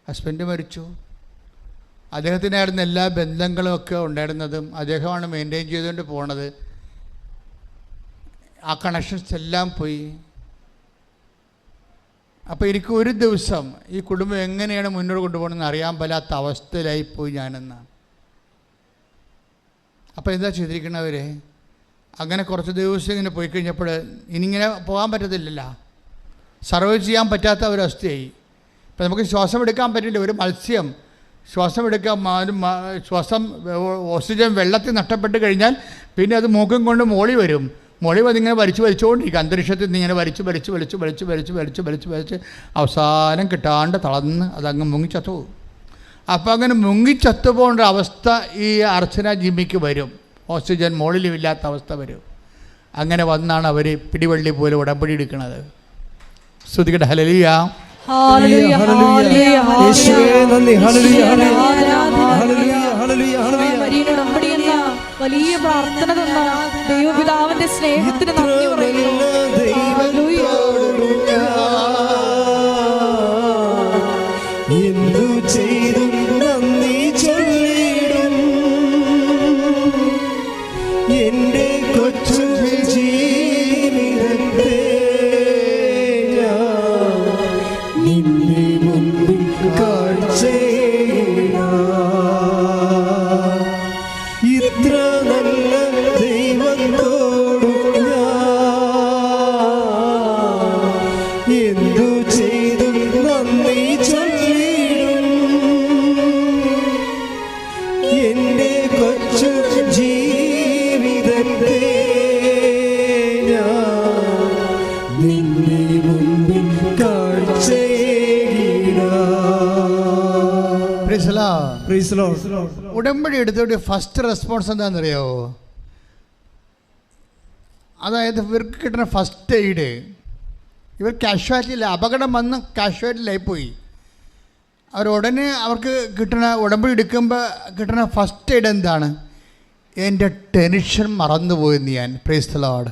D: ഹസ്ബൻഡ് മരിച്ചു, അദ്ദേഹത്തിനായിരുന്ന എല്ലാ ബന്ധങ്ങളും ഒക്കെ ഉണ്ടായിരുന്നതും അദ്ദേഹമാണ് മെയിൻറ്റെയിൻ ചെയ്തുകൊണ്ട് പോണത്. ആ കണക്ഷൻസ് എല്ലാം പോയി. അപ്പോൾ എനിക്ക് ഒരു ദിവസം ഈ കുടുംബം എങ്ങനെയാണ് മുന്നോട്ട് കൊണ്ടുപോകണമെന്ന് അറിയാൻ പറ്റാത്ത അവസ്ഥയിലായിപ്പോയി ഞാനെന്നാണ്. അപ്പോൾ എന്താ ചെയ്തിരിക്കണവരെ, അങ്ങനെ കുറച്ച് ദിവസം ഇങ്ങനെ പോയി കഴിഞ്ഞപ്പോൾ ഇനിയിങ്ങനെ പോകാൻ പറ്റത്തില്ലല്ലോ, സർവൈവ് ചെയ്യാൻ പറ്റാത്ത ഒരവസ്ഥയായി. ഇപ്പം നമുക്ക് ശ്വാസം എടുക്കാൻ പറ്റില്ല. ഒരു മത്സ്യം ശ്വാസം എടുക്കാൻ ശ്വാസം ഓക്സിജൻ വെള്ളത്തിൽ നഷ്ടപ്പെട്ട് കഴിഞ്ഞാൽ പിന്നെ അത് മൂക്കം കൊണ്ട് മോളി വരും. മോളി അതിങ്ങനെ വലിച്ചുകൊണ്ടിരിക്കും. അന്തരീക്ഷത്തിൽ നിന്ന് ഇങ്ങനെ വലിച്ച് അവസാനം കിട്ടാണ്ട് തളർന്ന് അതങ്ങ് മുങ്ങിച്ചത്തു പോകും. അപ്പോൾ അങ്ങനെ മുങ്ങിച്ചത്തു പോകേണ്ട അവസ്ഥ ഈ അർച്ചന ജിമ്മിക്ക് വരും. ഓക്സിജൻ മോളിലുമില്ലാത്ത അവസ്ഥ വരും. അങ്ങനെ വന്നാണ് അവർ പിടിവള്ളി പോലെ ഉടമ്പടി എടുക്കുന്നത്. ശ്രുതികട ഹല്ലേലൂയ.
B: ഹല്ലേലൂയ, ഹല്ലേലൂയ,
C: യേശുവേ നന്ദി. ഹല്ലേലൂയ,
B: ഹല്ലേലൂയ,
C: ഹല്ലേലൂയ, ഹല്ലേലൂയ.
B: വരിയുടെ ഉടമ്പടി എന്ന വലിയ പ്രാർത്ഥന തന്ന ദൈവപിതാവിന്റെ സ്നേഹത്തിന് നന്ദി പറയുന്നു. ഹല്ലേലൂയ.
C: എന്തു ചെയ്തും നന്ദി ചൊല്ലിടും എന്റെ കൊച്ചു ജീവിതത്തെ നിന്നെ മുൻപിൽ കാഴ്ചയിടാം. ഇത്ര നല്ല ദൈവത്തോടു ഞാൻ എന്തു ചെയ്തും നന്ദി ചൊല്ലിടും എന്റെ കൊച്ചു ജീവിതത്തെ ഞാൻ നിന്നെ മുൻപിൽ കാഴ്ചയിടാം.
D: ഉടമ്പടി എടുത്തോട്ട് ഫസ്റ്റ് റെസ്പോൺസ് എന്താണെന്നറിയാമോ? അതായത് ഇവർക്ക് കിട്ടുന്ന ഫസ്റ്റ് എയ്ഡ്, ഇവർ കാഷ്വാലിറ്റിയില്ല, അപകടം വന്ന് കാഷ്വാലിറ്റിയിലായിപ്പോയി. അവരുടനെ അവർക്ക് കിട്ടുന്ന ഉടമ്പടി എടുക്കുമ്പോൾ കിട്ടുന്ന ഫസ്റ്റ് എയ്ഡ് എന്താണ്? എൻ്റെ ടെൻഷൻ മറന്നുപോയെന്ന് ഞാൻ. Price the Lord.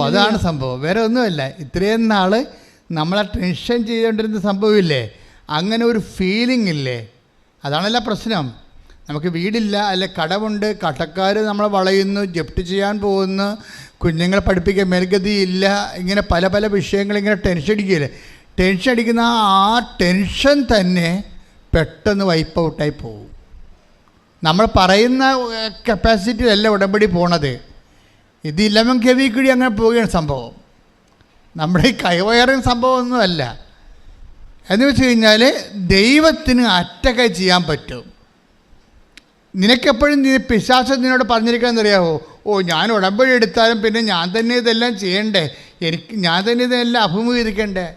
D: അതാണ് സംഭവം, വേറെ ഒന്നുമല്ല. ഇത്രയും നാൾ നമ്മളെ ടെൻഷൻ ചെയ്തുകൊണ്ടിരുന്ന സംഭവമില്ലേ, അങ്ങനെ ഒരു ഫീലിംഗ് ഇല്ലേ, അതാണല്ല പ്രശ്നം. നമുക്ക് വീടില്ല, അല്ലെ കടമുണ്ട്, കടക്കാർ നമ്മളെ വളയുന്നു, ജപ്തി ചെയ്യാൻ പോകുന്നു, കുഞ്ഞുങ്ങളെ പഠിപ്പിക്കാൻ മേൽഗതിയില്ല, ഇങ്ങനെ പല പല വിഷയങ്ങൾ ഇങ്ങനെ ടെൻഷൻ അടിക്കുകയില്ലേ. ടെൻഷൻ അടിക്കുന്ന ആ ടെൻഷൻ തന്നെ പെട്ടെന്ന് വൈപ്പ് ഔട്ടായി പോകും. നമ്മൾ പറയുന്ന കപ്പാസിറ്റിയിലല്ല ഉടമ്പടി പോണത്. ഇത് 11 kV കൂടി അങ്ങനെ പോവുകയാണ് സംഭവം. നമ്മുടെ ഈ കൈവയറും സംഭവമൊന്നുമല്ല. എന്ന് വെച്ച് കഴിഞ്ഞാൽ ദൈവത്തിന് അറ്റകൈ ചെയ്യാൻ പറ്റും. നിനക്കെപ്പോഴും പിശാചൻ നിന്നോട് പറഞ്ഞിരിക്കാമെന്നറിയാമോ? ഞാൻ ഉടമ്പടി എടുത്താലും പിന്നെ ഞാൻ തന്നെ ഇതെല്ലാം ചെയ്യണ്ടേ, ഞാൻ തന്നെ ഇതെല്ലാം അഭിമുഖീകരിക്കണ്ടേ.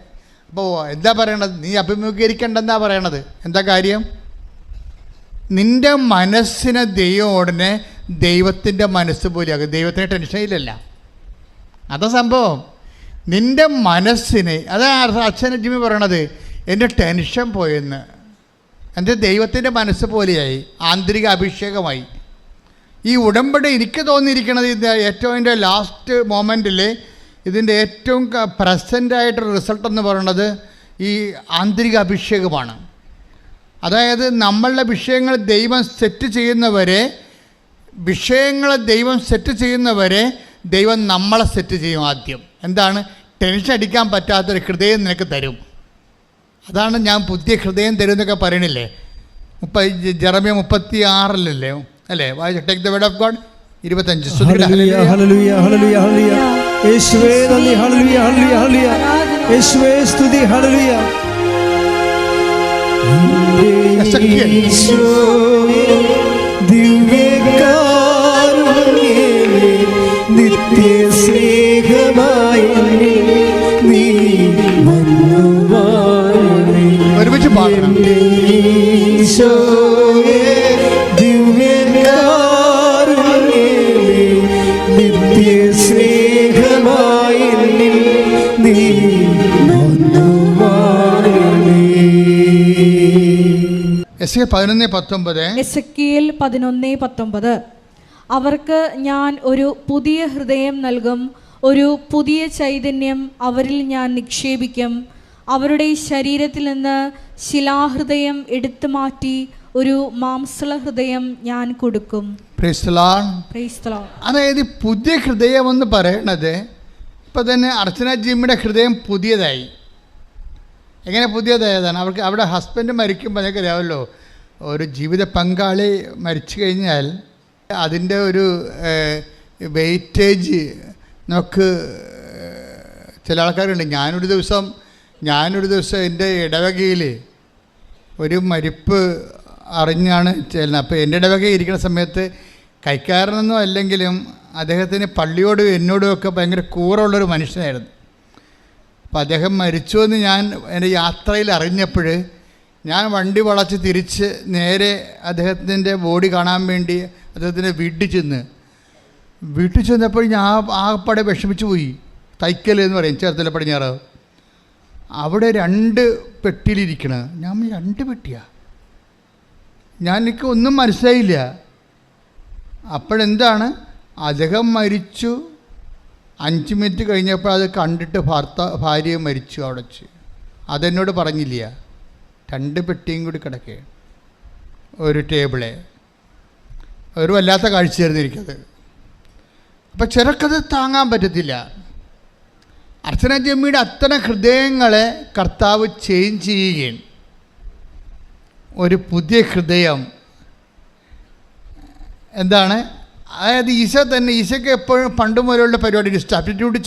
D: അപ്പോൾ എന്താ പറയണത്? നീ അഭിമുഖീകരിക്കണ്ടെന്നാ പറയണത്. എന്താ കാര്യം? നിൻ്റെ മനസ്സിനെ ദൈവം ഉടനെ ദൈവത്തിൻ്റെ മനസ്സ് പോലെയാകും. ദൈവത്തിന് ടെൻഷനില്ലല്ല, അതാ സംഭവം. നിൻ്റെ മനസ്സിനെ, അതാ അച്ഛൻ ജിമ്മി പറയണത്, എൻ്റെ ടെൻഷൻ പോയെന്ന്. എൻ്റെ ദൈവത്തിൻ്റെ മനസ്സ് പോലെയായി, ആന്തരിക അഭിഷേകമായി. ഈ ഉടമ്പടി എനിക്ക് തോന്നിയിരിക്കുന്നത് ഇത് ഏറ്റവും എൻ്റെ ലാസ്റ്റ് മൊമെൻറ്റിൽ ഇതിൻ്റെ ഏറ്റവും പ്രസൻ്റായിട്ടൊരു റിസൾട്ട് എന്ന് പറയുന്നത് ഈ ആന്തരിക അഭിഷേകമാണ്. അതായത് നമ്മളുടെ വിഷയങ്ങൾ ദൈവം സെറ്റ് ചെയ്യുന്നവരെ, ദൈവം നമ്മളെ സെറ്റ് ചെയ്യും. ആദ്യം എന്താണ്? ടെൻഷൻ അടിക്കാൻ പറ്റാത്തൊരു ഹൃദയം നിനക്ക് തരും. അതാണ് ഞാൻ പുതിയ ഹൃദയം തരും എന്നൊക്കെ പറയണില്ലേ. ജെറമ്യ 36 അല്ലേ? Take the word of God 25.
C: യേശുവേ നന്ദി. ഹല്ലേലൂയ, ഹല്ലേലൂയ, ഹല്ലേലൂയ. യേശുവേ സ്തുതി. ഹല്ലേലൂയ. ദിവ്യകാരുണ്യമേ നിത്യ സ്നേഹമായി നീ വന്നുവാഴണേ.
D: ഒരുമിച്ച് പാടണം.
C: ഈശോയേ ദിവ്യകാരുണ്യമേ നിത്യ സ്നേഹമായി നീ വന്നുവാഴണേ.
B: എസെക്കിയേൽ 11:19 അവർക്ക് ഞാൻ ഒരു പുതിയ ഹൃദയം നൽകും, ഒരു പുതിയ ചൈതന്യം അവരിൽ ഞാൻ നിക്ഷേപിക്കും. അവരുടെ ശരീരത്തിൽ നിന്ന് ശിലാഹൃദയം എടുത്തു മാറ്റി ഒരു മാംസള ഹൃദയം ഞാൻ കൊടുക്കും.
D: Price the lord.
B: Praise the lord.
D: അതായത് പുതിയ ഹൃദയം എന്ന് പറയണത് ഇപ്പം തന്നെ അർച്ചന ജിമ്മിയുടെ ഹൃദയം പുതിയതായി. എങ്ങനെ പുതിയതായതാണ്? അവർക്ക് അവിടെ ഹസ്ബൻഡ് മരിക്കുമ്പോൾ അതൊക്കെ അറിയാമല്ലോ, ഒരു ജീവിത പങ്കാളി മരിച്ചു കഴിഞ്ഞാൽ അതിൻ്റെ ഒരു വെയിറ്റേജ് നമുക്ക് ചില ആൾക്കാരുണ്ട്. ഞാനൊരു ദിവസം എൻ്റെ ഇടവകയിൽ ഒരു മരിപ്പ് അറിഞ്ഞാണ് ചെല്ലുന്നത്. അപ്പോൾ എൻ്റെ ഇടവകയിൽ ഇരിക്കുന്ന സമയത്ത് കൈക്കാരനൊന്നും അല്ലെങ്കിലും അദ്ദേഹത്തിന് പള്ളിയോടും എന്നോടും ഒക്കെ ഭയങ്കര കൂറുള്ളൊരു മനുഷ്യനായിരുന്നു. അപ്പോൾ അദ്ദേഹം മരിച്ചു എന്ന് ഞാൻ എൻ്റെ യാത്രയിൽ അറിഞ്ഞപ്പോൾ ഞാൻ വണ്ടി വളച്ച് തിരിച്ച് നേരെ അദ്ദേഹത്തിൻ്റെ ബോഡി കാണാൻ വേണ്ടി അദ്ദേഹത്തിൻ്റെ വീട്ടിൽ ചെന്നപ്പോൾ ഞാൻ ആകപ്പാടെ വിഷമിച്ചു പോയി. തൈക്കൽ എന്ന് പറയും, ചേർത്തല പടിഞ്ഞാറ്. അവിടെ 2 പെട്ടിയിലിരിക്കണം. ഞാൻ 2 പെട്ടിയാ, എനിക്ക് ഒന്നും മനസ്സിലായില്ല. അപ്പോഴെന്താണ്, അദ്ദേഹം മരിച്ചു 5 മിനിറ്റ് കഴിഞ്ഞപ്പോൾ അത് കണ്ടിട്ട് ഭാര്യ മരിച്ചു അവിടെ വെച്ച്. അതെന്നോട് പറഞ്ഞില്ല. 2 പെട്ടിയും കൂടി കിടക്കേ, ഒരു ടേബിളെ. ഒരു വല്ലാത്ത കാഴ്ചയായിരുന്നു എനിക്കത്. അപ്പം ചിലർക്കത് താങ്ങാൻ പറ്റത്തില്ല. അർച്ചന ജമ്മിയുടെ അത്തരം ഹൃദയങ്ങളെ കർത്താവ് ചേഞ്ച് ചെയ്യുകയാണ്. ഒരു പുതിയ ഹൃദയം എന്താണ്? അതായത് ഈശോയ്ക്ക് എപ്പോഴും പണ്ട് മുതലുള്ള പരിപാടി സബ്സ്റ്റിറ്റ്യൂട്ട്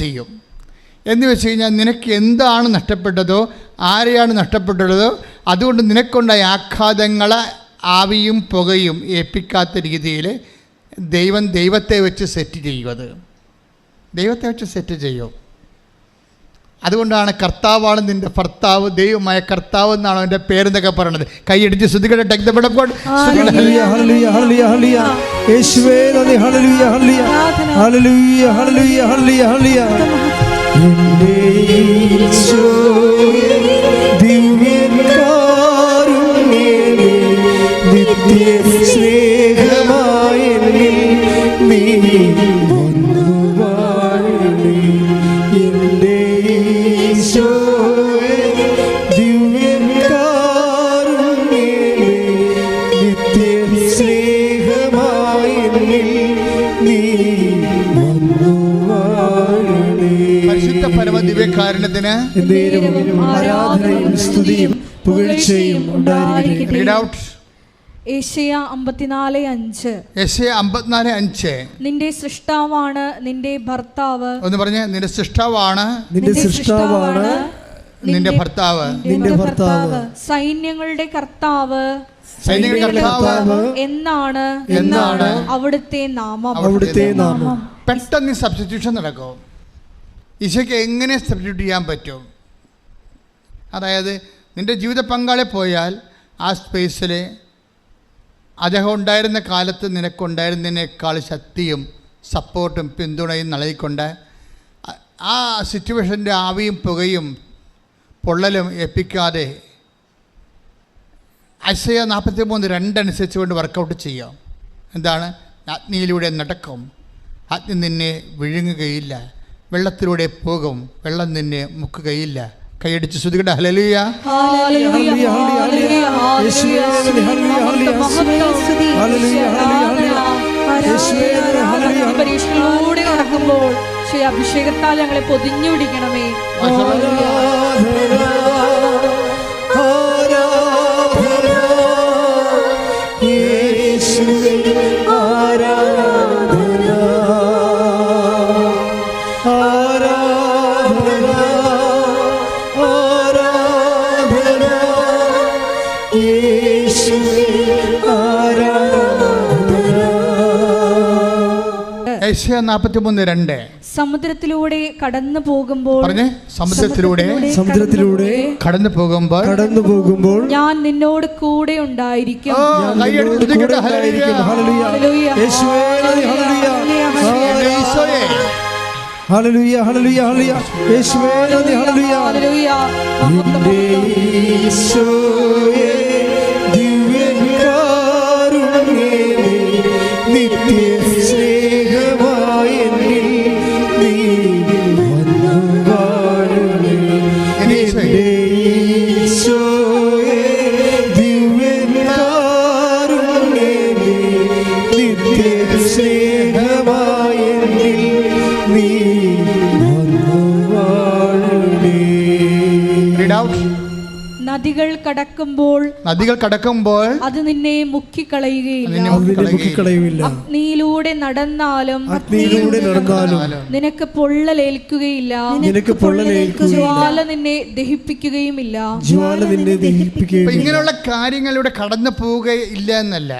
D: ചെയ്യും. എന്ന് വെച്ച് കഴിഞ്ഞാൽ നിനക്ക് എന്താണ് നഷ്ടപ്പെട്ടതോ, ആരെയാണ് നഷ്ടപ്പെട്ടതോ, അതുകൊണ്ട് നിനക്കുണ്ടായ ആഘാതങ്ങളെ ആവിയും പുകയും ഏൽപ്പിക്കാത്ത രീതിയിൽ ദൈവത്തെ വെച്ച് സെറ്റ് ചെയ്യും. അതുകൊണ്ടാണ് കർത്താവാണ് നിൻ്റെ ഭർത്താവ്, ദൈവമായ കർത്താവ് എന്നാണ് അവൻ്റെ പേരെന്നൊക്കെ പറയണത്. കൈയടിച്ച് ശ്രുതികട്ടെ. പരിശുദ്ധ പരമദിവ്യകാരുണ്യത്തിന് ആരാധനയും സ്തുതിയും പുകഴ്ചയും ഉണ്ടായിരിക്കട്ടെ.
B: യെശയ്യാ 54:5 നിന്റെ സൃഷ്ടാവാണ് നിന്റെ ഭർത്താവ്.
D: ഒന്ന് പറഞ്ഞേ, നിന്റെ സൃഷ്ടാവാണ് നിന്റെ ഭർത്താവ്.
B: സൈന്യങ്ങളുടെ കർത്താവ് എന്നാണ് അവിടുത്തെ നാമം.
D: പെട്ടെന്ന് സബ്സ്റ്റിറ്റ്യൂഷൻ നടക്കും. ഈശോയ്ക്ക് എങ്ങനെ സബ്സ്റ്റിറ്റ്യൂട്ട് ചെയ്യാൻ പറ്റും? അതായത് നിൻ്റെ ജീവിത പങ്കാളി പോയാൽ ആ സ്പേസിൽ അദ്ദേഹം ഉണ്ടായിരുന്ന കാലത്ത് നിനക്കുണ്ടായിരുന്നതിനേക്കാൾ ശക്തിയും സപ്പോർട്ടും പിന്തുണയും നൽകിക്കൊണ്ട് ആ സിറ്റുവേഷൻ്റെ ആവിയും പുകയും പൊള്ളലും ഏൽപ്പിക്കാതെ ഐസയ്യാ 43:2 അനുസരിച്ച് കൊണ്ട് വർക്കൗട്ട് ചെയ്യാം. എന്താണ്? അഗ്നിയിലൂടെ നടക്കും, അഗ്നി നിന്നെ വിഴുങ്ങുകയില്ല. വെള്ളത്തിലൂടെ പോകും, വെള്ളം നിന്നെ മുക്കുകയില്ല. കൈയടിച്ച് ശ്രുതികട്ടെ. ഹല്ലേലൂയ.
B: പരീക്ഷയിലൂടെ നടക്കുമ്പോൾ അഭിഷേകത്താൽ ഞങ്ങളെ പൊതിഞ്ഞു പിടിക്കണമേ.
D: യെശയ്യാ 43:2
B: സമുദ്രത്തിലൂടെ കടന്നു പോകുമ്പോൾ
D: കടന്നു പോകുമ്പോൾ ഞാൻ
B: നിന്നോട് കൂടെ ഉണ്ടായിരിക്കും.
C: ഹല്ലേലൂയ ഹല്ലേലൂയ ഹല്ലേലൂയ യേശുവേ നന്ദി ഹല്ലേലൂയ ഹല്ലേലൂയ യേശുവേ ദിവ്യകാരുണ്യമേ നിത്യ സ്നേഹമായ എന്നിൽ നീ വന്നു വാഴണേ യേശുവേ
D: റീഡ് ഔട്ട്.
B: നദികൾ കടക്കുമ്പോൾ അത് നിന്നെ മുക്കിക്കളയുകയില്ല. അഗ്നിയിലൂടെ നടന്നാലും നിനക്ക് പൊള്ളലേൽക്കുകയില്ല. ജ്വാല നിന്നെ ദഹിപ്പിക്കുകയുമില്ല.
D: ഇങ്ങനെയുള്ള കാര്യങ്ങളിലൂടെ കടന്നു പോവുകയില്ല എന്നല്ല,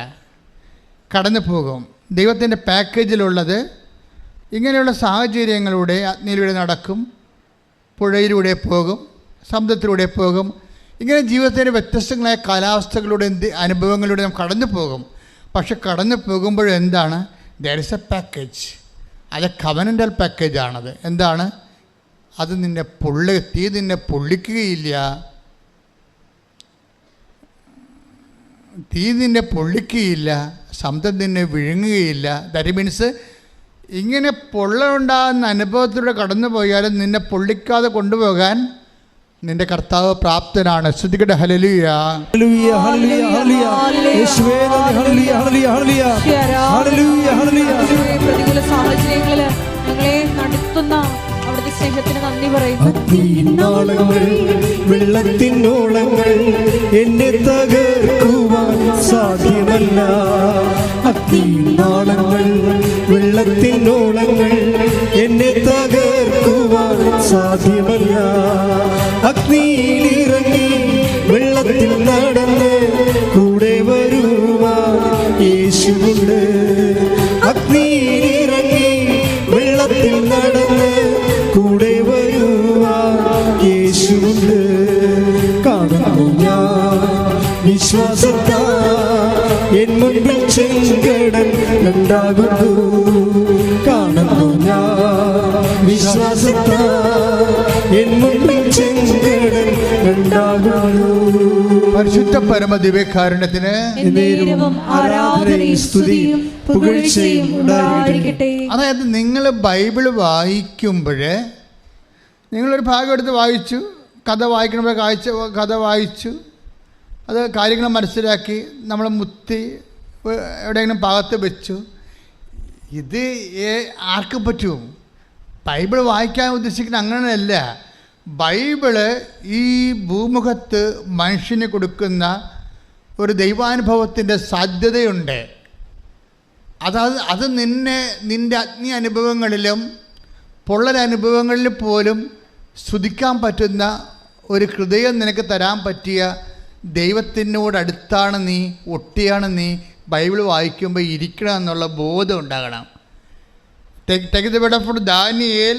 D: കടന്നു പോകും. ദൈവത്തിൻ്റെ പാക്കേജിലുള്ളത് ഇങ്ങനെയുള്ള സാഹചര്യങ്ങളിലൂടെ അഗ്നിയിലൂടെ നടക്കും, പുഴയിലൂടെ പോകും, സമുദ്രത്തിലൂടെ പോകും. ഇങ്ങനെ ജീവിതത്തിൻ്റെ വ്യത്യസ്തങ്ങളായ കാലാവസ്ഥകളുടെ അനുഭവങ്ങളിലൂടെ നാം കടന്നു പോകും. പക്ഷെ കടന്നു പോകുമ്പോഴും എന്താണ്? There is A package. അത് കവനൻ്റൽ പാക്കേജാണത്. എന്താണ് അത്? തീ നിന്നെ പൊള്ളിക്കുകയില്ല, തീ നിന്നെ പൊള്ളിക്കുകയില്ല, സമുദ്രം നിന്നെ വിഴുങ്ങുകയില്ല. ദാറ്റ് മീൻസ് ഇങ്ങനെ പൊള്ളുണ്ടാകുന്ന അനുഭവത്തിലൂടെ കടന്നു പോയാലും നിന്നെ പൊള്ളിക്കാതെ കൊണ്ടുപോകാൻ നിന്റെ കർത്താവ് പ്രാപ്തനാണ്. ശ്രദ്ധിക്കട്ടെ. ഹല്ലേലൂയ,
C: ഹല്ലേലൂയ, ഹല്ലേലൂയ, ഹല്ലേലൂയ. യേശുവേ നന്ദി. ഹല്ലേലൂയ, ഹല്ലേലൂയ, ഹല്ലേലൂയ. ഹല്ലേലൂയ, ഹല്ലേലൂയ.
B: പ്രതികൂല സാഹചര്യങ്ങളിൽ ഞങ്ങളെ നടത്തുന്ന അവിടുത്തെ സ്നേഹത്തിന് നന്ദി പറയുന്നു.
C: വെള്ളത്തിനോളങ്ങൾ എന്നെ തകർക്കുവാൻ സാധ്യമല്ല. അഗ്നിനാളങ്ങൾ വെള്ളത്തിനോളങ്ങൾ എന്നെ തകർക്കുവാൻ സാധ്യമല്ല. അഗ്നിയിലിറങ്ങി വെള്ളത്തിൽ നടന്ന് കൂടെ വരുവാൻ യേശുവുണ്ട്. അഗ്നിയിലിറങ്ങി വെള്ളത്തിൽ നടന്ന് കൂടെ വരുവാൻ യേശുവുണ്ട്. കാണുന്നു ഞാൻ വിശ്വാസത്താ എൻ മുൻപിൽ ചെങ്കടൽ ഉണ്ടാകുന്നു. കാണുന്നു ഞാൻ വിശ്വാസത്താ എൻ മുൻപിൽ ചെങ്കടൽ ഉണ്ടാകുന്നു.
D: പരിശുദ്ധ പരമ ദിവ്യകാരുണ്യത്തിന്
B: ആരാധനയും സ്തുതിയും പുകഴ്ചയും ഉണ്ടായിരിക്കട്ടെ.
D: അതായത് നിങ്ങൾ ബൈബിൾ വായിക്കുമ്പോൾ നിങ്ങളൊരു ഭാഗം എടുത്ത് വായിച്ചു, കഥ വായിക്കണപ്പോൾ കഥ വായിച്ചു, അത് കാര്യങ്ങൾ മനസ്സിലാക്കി നമ്മൾ മുത്തി എവിടെയെങ്കിലും ഭാഗത്ത് വെച്ചു. ഇത് ആർക്കും പറ്റും? ബൈബിൾ വായിക്കാൻ ഉദ്ദേശിക്കുന്ന അങ്ങനെയല്ല. ബൈബിള് ഈ ഭൂമുഖത്ത് മനുഷ്യന് കൊടുക്കുന്ന ഒരു ദൈവാനുഭവത്തിൻ്റെ സാധ്യതയുണ്ട്. അത് നിൻ്റെ അഗ്നി അനുഭവങ്ങളിലും പൊള്ളലനുഭവങ്ങളിൽ പോലും സ്തുതിക്കാൻ പറ്റുന്ന ഒരു ഹൃദയം നിനക്ക് തരാൻ പറ്റിയ ദൈവത്തിനോടടുത്താണ് നീ, ഒട്ടിയാണ് നീ ബൈബിൾ വായിക്കുമ്പോൾ ഇരിക്കണം എന്നുള്ള ബോധം ഉണ്ടാകണം. ദാനിയേൽ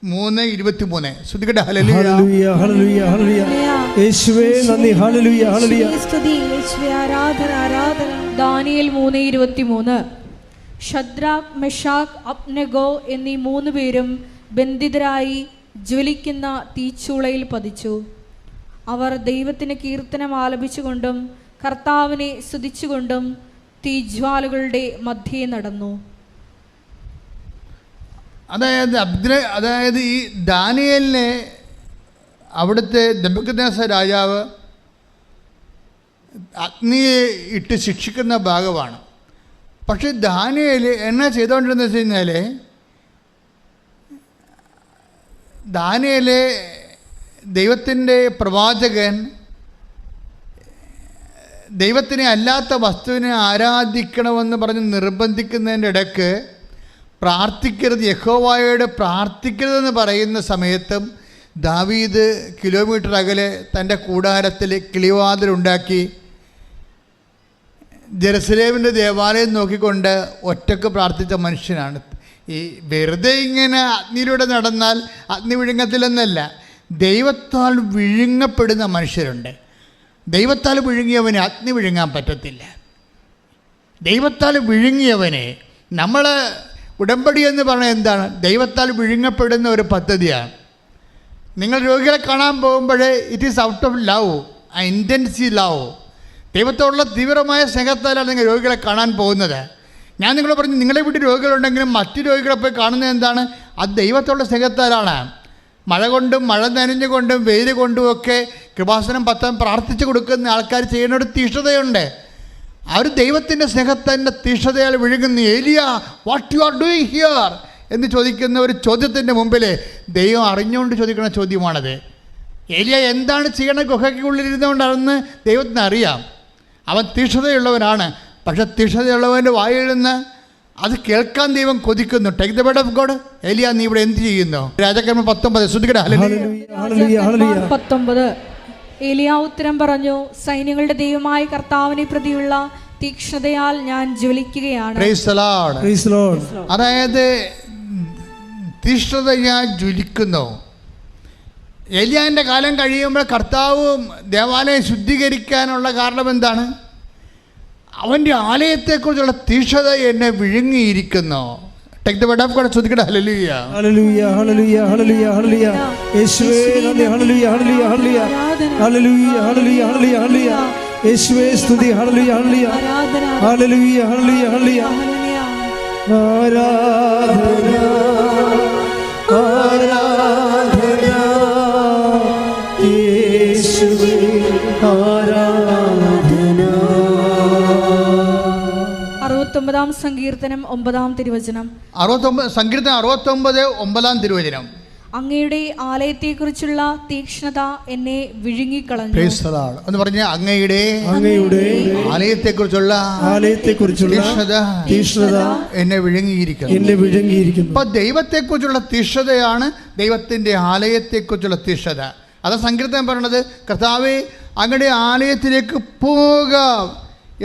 D: 3:23. ശ്രദ്ധിക്കട്ടെ. ഹല്ലേലൂയ,
C: ഹല്ലേലൂയ, ഹല്ലേലൂയ. യേശുവേ നന്ദി. ഹല്ലേലൂയ, ഹല്ലേലൂയ.
E: സ്തുതി യേശുവേ. ആരാധന, ആരാധന.
B: ദാനിയേൽ 3:23. ഷദ്രാക്ക്, മെഷാക്ക്, അബ്നെഗോ എന്നീ 3 പേരും ബന്ധിതരായി ജ്വലിക്കുന്ന തീച്ചൂളയിൽ പതിച്ചു. അവർ ദൈവത്തിന് കീർത്തനം ആലപിച്ചുകൊണ്ടും കർത്താവിനെ സ്തുതിച്ചുകൊണ്ടും തീജ്വാലകളുടെ മധ്യേ നടന്നു.
D: അതായത് ഈ ദാനിയേലിനെ അവിടുത്തെ നെബൂഖദ്നേസർ രാജാവ് അഗ്നിയെ ഇട്ട് ശിക്ഷിക്കുന്ന ഭാഗമാണ്. പക്ഷെ ദാനിയേൽ എന്നാ ചെയ്തുകൊണ്ടിരുന്നത് വെച്ച് കഴിഞ്ഞാൽ, ദാനിയേല് ദൈവത്തിൻ്റെ പ്രവാചകൻ ദൈവത്തിനെ അല്ലാത്ത വസ്തുവിനെ ആരാധിക്കണമെന്ന് പറഞ്ഞ് നിർബന്ധിക്കുന്നതിൻ്റെ ഇടയ്ക്ക് പ്രാർത്ഥിക്കരുത്, യഹോവയോട് പ്രാർത്ഥിക്കരുതെന്ന് പറയുന്ന സമയത്തും ദാവീദ് കിലോമീറ്റർ അകലെ തൻ്റെ കൂടാരത്തിൽ കിളിവാതിലുണ്ടാക്കി ജെറുസലേമിൻ്റെ ദേവാലയം നോക്കിക്കൊണ്ട് ഒറ്റക്ക് പ്രാർത്ഥിച്ച മനുഷ്യനാണ്. ഈ വെറുതെ ഇങ്ങനെ അഗ്നിയിലൂടെ നടന്നാൽ അഗ്നി വിഴുങ്ങത്തില്ലെന്നല്ല, ദൈവത്താൽ വിഴുങ്ങപ്പെടുന്ന മനുഷ്യരുണ്ട്. ദൈവത്താൽ വിഴുങ്ങിയവനെ അഗ്നി വിഴുങ്ങാൻ പറ്റത്തില്ല. ദൈവത്താൽ വിഴുങ്ങിയവനെ നമ്മൾ ഉടമ്പടി എന്ന് പറഞ്ഞാൽ എന്താണ്? ദൈവത്താൽ വിഴുങ്ങപ്പെടുന്ന ഒരു പദ്ധതിയാണ്. നിങ്ങൾ രോഗികളെ കാണാൻ പോകുമ്പോൾ it is out of love, intensity love. ദൈവത്തോടുള്ള തീവ്രമായ സ്നേഹത്താലാണ് നിങ്ങൾ രോഗികളെ കാണാൻ പോകുന്നത്. ഞാൻ നിങ്ങളോട് പറഞ്ഞു, നിങ്ങളെ വീട്ടിൽ രോഗികളുണ്ടെങ്കിലും മറ്റു രോഗികളെ പോയി കാണുന്നത് എന്താണ്? അത് ദൈവത്തോടുള്ള സ്നേഹത്താലാണ്. മഴ കൊണ്ടും മഴ നനഞ്ഞുകൊണ്ടും വെയിൽ കൊണ്ടും ഒക്കെ കൃപാസനം പത്താൻ പ്രാർത്ഥിച്ചു കൊടുക്കുന്ന ആൾക്കാർ ചെയ്യുന്ന ഒരു തീഷ്ണതയുണ്ട്. അവർ ദൈവത്തിൻ്റെ സ്നേഹത്തിൻ്റെ തീഷ്ണതയാൽ വിഴുങ്ങുന്ന ഏലിയ what you are doing here എന്ന് ചോദിക്കുന്ന ഒരു ചോദ്യത്തിൻ്റെ മുമ്പിൽ ദൈവം അറിഞ്ഞുകൊണ്ട് ചോദിക്കുന്ന ചോദ്യമാണത്. ഏലിയ എന്താണ് ചെയ്യണത് ഗുഹയ്ക്കുള്ളിലിരുന്നുകൊണ്ടാണെന്ന് ദൈവത്തിന് അറിയാം. അവൻ തീക്ഷ്ണതയുള്ളവനാണ്. പക്ഷെ തീക്ഷ്ണതയുള്ളവൻ്റെ വായിൽ നിന്ന് അത് കേൾക്കാൻ ദൈവം കൊതിക്കുന്നു. Take the word of God. ഏലിയ, നീ ഇവിടെ എന്ത് ചെയ്യുന്നു? രാജാക്കന്മാർ 19 ശ്രദ്ധിക്കട്ടെ.
B: രാജാക്കന്മാർ 19. ഏലിയ ഉത്തരം പറഞ്ഞു, സൈന്യങ്ങളുടെ ദൈവമായ കർത്താവിനെ പ്രതിയുള്ള തീക്ഷ്ണതയാൽ ഞാൻ ജ്വലിക്കുകയാണ്.
D: Praise the lord.
C: Praise the lord.
D: അതായത് തീക്ഷ്ണത ഞാൻ ജ്വലിക്കുന്നു. ഏലിയാൻ്റെ കാലം കഴിയുമ്പോൾ കർത്താവ് ദേവാലയം ശുദ്ധീകരിക്കാനുള്ള കാരണം എന്താണ്? അവൻ്റെ ആലയത്തെക്കുറിച്ചുള്ള തീക്ഷ്ണത എന്നെ വിഴുങ്ങിയിരിക്കുന്നു. Take the word of God. ശ്രദ്ധിക്കട്ടെ. ഹല്ലേലൂയ,
C: ഹല്ലേലൂയ, ഹല്ലേലൂയ, ഹല്ലേലൂയ, ഹല്ലേലൂയ. യേശുവേ നന്ദി. ഹല്ലേലൂയ, ഹല്ലേലൂയ, ഹല്ലേലൂയ, ഹല്ലേലൂയ, ഹല്ലേലൂയ, ഹല്ലേലൂയ, ഹല്ലേലൂയ. യേശുവേ സ്തുതി. ഹല്ലേലൂയ, ഹല്ലേലൂയ, ഹല്ലേലൂയ, ഹല്ലേലൂയ, ഹല്ലേലൂയ. ആരാധന, ആരാധന യേശുവേ, ആരാധന.
B: 69 സങ്കീർത്തനം 9 തിരുവചനം.
D: 69 സങ്കീർത്തനം 69 9 തിരുവചനം.
B: അങ്ങയുടെ ആലയത്തെക്കുറിച്ചുള്ള തീക്ഷ്ണത എന്നെ വിഴുങ്ങിക്കളഞ്ഞു.
D: എന്ന് പറഞ്ഞ അങ്ങയുടെ ആലയത്തെക്കുറിച്ചുള്ള തീക്ഷ്ണത എന്നെ വിഴുങ്ങിയിരിക്കുന്നു. അപ്പൊ ദൈവത്തെക്കുറിച്ചുള്ള തീക്ഷ്ണതയാണ് ദൈവത്തിന്റെ ആലയത്തെക്കുറിച്ചുള്ള തീക്ഷ്ണത. അതാ സങ്കീർത്തനം പറയണത്, കർത്താവേ അങ്ങയുടെ ആലയത്തിലേക്ക് പോകാം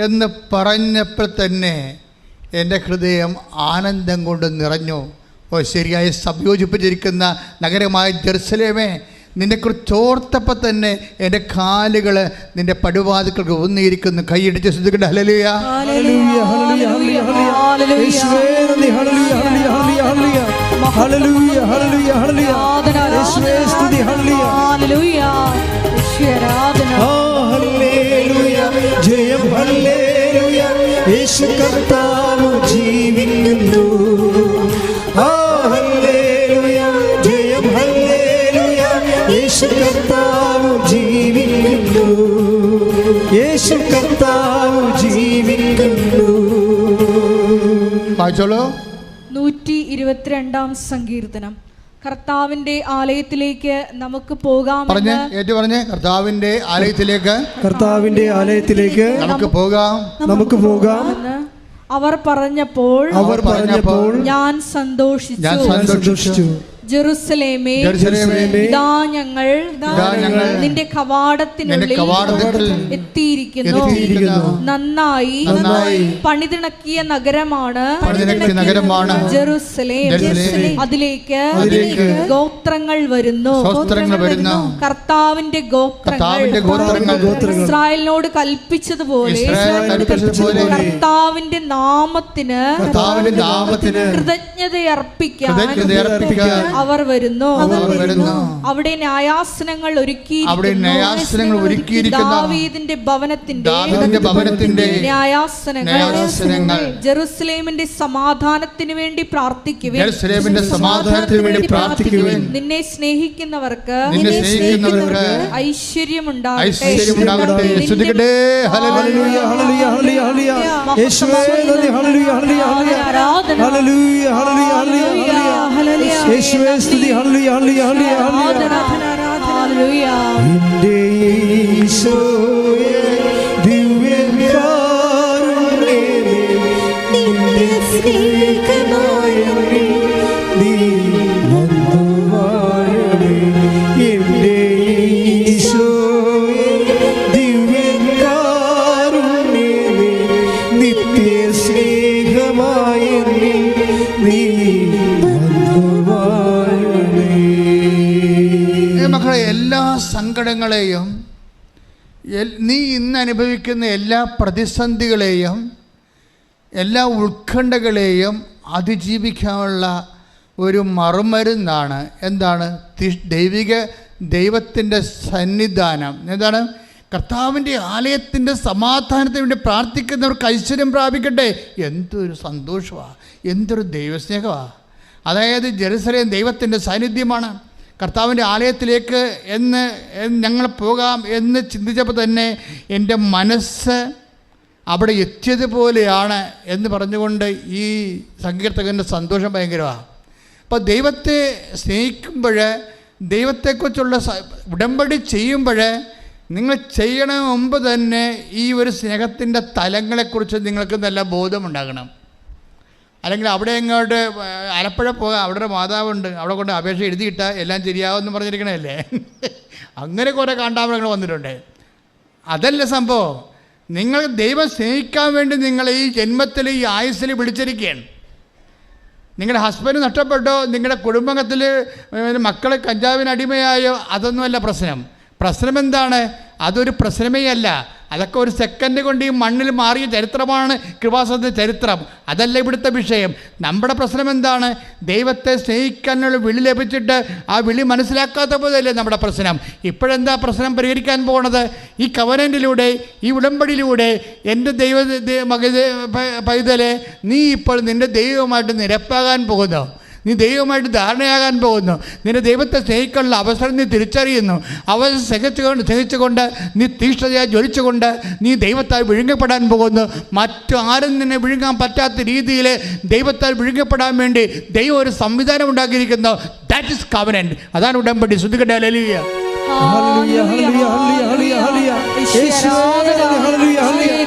D: എന്ന് പറഞ്ഞപ്പോൾ തന്നെ എൻ്റെ ഹൃദയം ആനന്ദം കൊണ്ട് നിറഞ്ഞു. ശരിയായി സംയോജിപ്പിച്ചിരിക്കുന്ന നഗരമായ ജെറുസലേമേ, നിന്നെക്കുറിച്ച് ഓർത്തപ്പോൾ തന്നെ എൻ്റെ കാലുകൾ നിന്റെ പടുവാതിക്കൾക്ക് ഊന്നിയിരിക്കുന്നു. കൈയിടിച്ച് ശ്രദ്ധിക്കട്ടെ. ഹല്ലേലൂയ,
C: ഹല്ലേലൂയ, ഹല്ലേലൂയ, ഹല്ലേലൂയ. യേശുവേ നന്ദി. ഹല്ലേലൂയ, ഹല്ലേലൂയ, ഹല്ലേലൂയ, ഹല്ലേലൂയ, ഹല്ലേലൂയ, ഹല്ലേലൂയ. യേശുവേ സ്തുതി. ഹല്ലേലൂയ,
B: ഹല്ലേലൂയ, യേശുവേ ആരാധന.
C: ഹല്ലേലൂയ, ജയം. ഹല്ലേലൂയ, യേശു കർത്താവ് ജീവിക്കുന്നു. ഹല്ലേലൂയ, ജയം. ഹല്ലേലൂയ, യേശു കർത്താവ് ജീവിക്കുന്നു. യേശു കർത്താവ് ജീവിക്കുന്നു.
D: വായിച്ചോളൂ.
B: 122 സങ്കീർത്തനം. കർത്താവിന്റെ ആലയത്തിലേക്ക് നമുക്ക് പോകാം.
D: പറഞ്ഞേ കർത്താവിന്റെ ആലയത്തിലേക്ക്
C: നമുക്ക് പോകാം.
B: അവർ പറഞ്ഞപ്പോൾ ഞാൻ സന്തോഷിച്ചു. ജെറുസലേമേ, ഇതാ ഞങ്ങൾ നിന്റെ കവാടത്തിനുള്ളിൽ എത്തിയിരിക്കുന്നു. നന്നായി പണിതിണക്കിയ നഗരമാണ് ജെറുസലേം. അതിലേക്ക് ഗോത്രങ്ങൾ വരുന്നു. കർത്താവിന്റെ ഗോത്രങ്ങൾ ഇസ്രായേലിനോട് കൽപ്പിച്ചതുപോലെ കർത്താവിന്റെ നാമത്തിന് കൃതജ്ഞതയർപ്പിക്കാൻ അവർ വരുന്നു. അവിടെ ന്യായാസനങ്ങൾ ഒരുക്കിയിരിക്കുന്നു. ദാവീദിന്റെ ഭവനത്തിന്റെ ന്യായാസനങ്ങൾ. ജെറുസലേമിന്റെ സമാധാനത്തിന് വേണ്ടി പ്രാർത്ഥിക്കുവിൻ. നിന്നെ സ്നേഹിക്കുന്നവർക്ക് ഐശ്വര്യമുണ്ടാകട്ടെ.
C: യേശുവേ സ്തുതി. ഹല്ലേലൂയ, ഹല്ലേലൂയ, ഹല്ലേലൂയ. എൻ്റെ ഈശോയേ, ദിവ്യകാരുണ്യമേ, നിന്റെ സ്നേഹനായകനേ, നീ വന്നു വാഴണേ. എൻ്റെ ഈശോയേ, ദിവ്യകാരുണ്യമേ, നിത്യ സ്നേഹമായ നീ.
D: മക്കളെ, എല്ലാ സങ്കടങ്ങളെയും, നീ ഇന്ന് അനുഭവിക്കുന്ന എല്ലാ പ്രതിസന്ധികളെയും, എല്ലാ ഉത്കണ്ഠകളെയും അതിജീവിക്കാനുള്ള ഒരു മറുമരുന്നാണ് എന്താണ്? ദൈവത്തിൻ്റെ സന്നിധാനം. എന്താണ്? കർത്താവിൻ്റെ ആലയത്തിൻ്റെ സമാധാനത്തിന് വേണ്ടി പ്രാർത്ഥിക്കുന്നവർക്ക് ഐശ്വര്യം പ്രാപിക്കട്ടെ. എന്തൊരു സന്തോഷമാണ്, എന്തൊരു ദൈവസ്നേഹമാണ്. അതായത് ജെറുസലേം ദൈവത്തിൻ്റെ സാന്നിധ്യമാണ്. കർത്താവിൻ്റെ ആലയത്തിലേക്ക് ഞങ്ങൾ പോകാം എന്ന് ചിന്തിച്ചപ്പോൾ തന്നെ എൻ്റെ മനസ്സ് അവിടെ എത്തിയതുപോലെയാണ് എന്ന് പറഞ്ഞുകൊണ്ട് ഈ സങ്കീർത്തകൻ്റെ സന്തോഷം ഭയങ്കരമാണ്. അപ്പോൾ ദൈവത്തെ സ്നേഹിക്കുമ്പോൾ ദൈവത്തെക്കുറിച്ചുള്ള ഉടമ്പടി ചെയ്യുമ്പോൾ നിങ്ങൾ ചെയ്യണ മുമ്പ് തന്നെ ഈ ഒരു സ്നേഹത്തിൻ്റെ തലങ്ങളെക്കുറിച്ച് നിങ്ങൾക്ക് നല്ല ബോധമുണ്ടാകണം. അല്ലെങ്കിൽ അവിടെ ഇങ്ങോട്ട് ആലപ്പുഴ പോകാം, അവിടെ ഒരു മാതാവുണ്ട്, അവിടെ കൊണ്ട് അപേക്ഷ എഴുതിയിട്ടാൽ എല്ലാം ശരിയാവുമെന്ന് പറഞ്ഞിരിക്കണല്ലേ. അങ്ങനെ കുറേ കാണ്ടാമൃഗങ്ങൾ വന്നിട്ടുണ്ട്. അതല്ല സംഭവം. നിങ്ങൾ ദൈവം സ്നേഹിക്കാൻ വേണ്ടി നിങ്ങൾ ഈ ജന്മത്തിൽ ഈ ആയുസ്സിൽ വിളിച്ചിരിക്കുകയാണ്. നിങ്ങളുടെ ഹസ്ബൻഡ് നഷ്ടപ്പെട്ടോ, നിങ്ങളുടെ കുടുംബത്തിൽ മക്കൾ കഞ്ചാവിന് അടിമയായോ, അതൊന്നുമല്ല പ്രശ്നം. പ്രശ്നം എന്താണ്? അതൊരു പ്രശ്നമേ അല്ല. അതൊക്കെ ഒരു സെക്കൻഡ് കൊണ്ട് ഈ മണ്ണിൽ മാറിയ ചരിത്രമാണ് കൃപാസനത്തിൻ്റെ ചരിത്രം. അതല്ല ഇവിടുത്തെ വിഷയം. നമ്മുടെ പ്രശ്നം എന്താണ്? ദൈവത്തെ സ്നേഹിക്കാനുള്ള വിളി ലഭിച്ചിട്ട് ആ വിളി മനസ്സിലാക്കാത്ത പോലെയല്ലേ നമ്മുടെ പ്രശ്നം. ഇപ്പോഴെന്താ പ്രശ്നം പരിഹരിക്കാൻ പോകുന്നത്? ഈ കവനൻ്റിലൂടെ, ഈ ഉടമ്പടിയിലൂടെ എൻ്റെ പൈതലെ, നീ ഇപ്പോൾ നിൻ്റെ ദൈവവുമായിട്ട് നിരപ്പാകാൻ പോകുന്നു. നീ ദൈവമായിട്ട് ധാരണയാകാൻ പോകുന്നു. നിന്റെ ദൈവത്തെ സ്നേഹിക്കാനുള്ള അവസരം നീ തിരിച്ചറിയുന്നു. അവസരം സ്നേഹിച്ചുകൊണ്ട് നീ തീഷ്ണതയായി ജ്വലിച്ചുകൊണ്ട് നീ ദൈവത്താൽ വിഴുങ്ങപ്പെടാൻ പോകുന്നു. മറ്റാരും നിന്നെ വിഴുങ്ങാൻ പറ്റാത്ത രീതിയിൽ ദൈവത്താൽ വിഴുങ്ങപ്പെടാൻ വേണ്ടി ദൈവം ഒരു സംവിധാനം ഉണ്ടാക്കിയിരിക്കുന്നു. That is covenant. അതാണ് ഉടമ്പടി. ശ്രുതികട്ടെ ഹല്ലേലൂയ.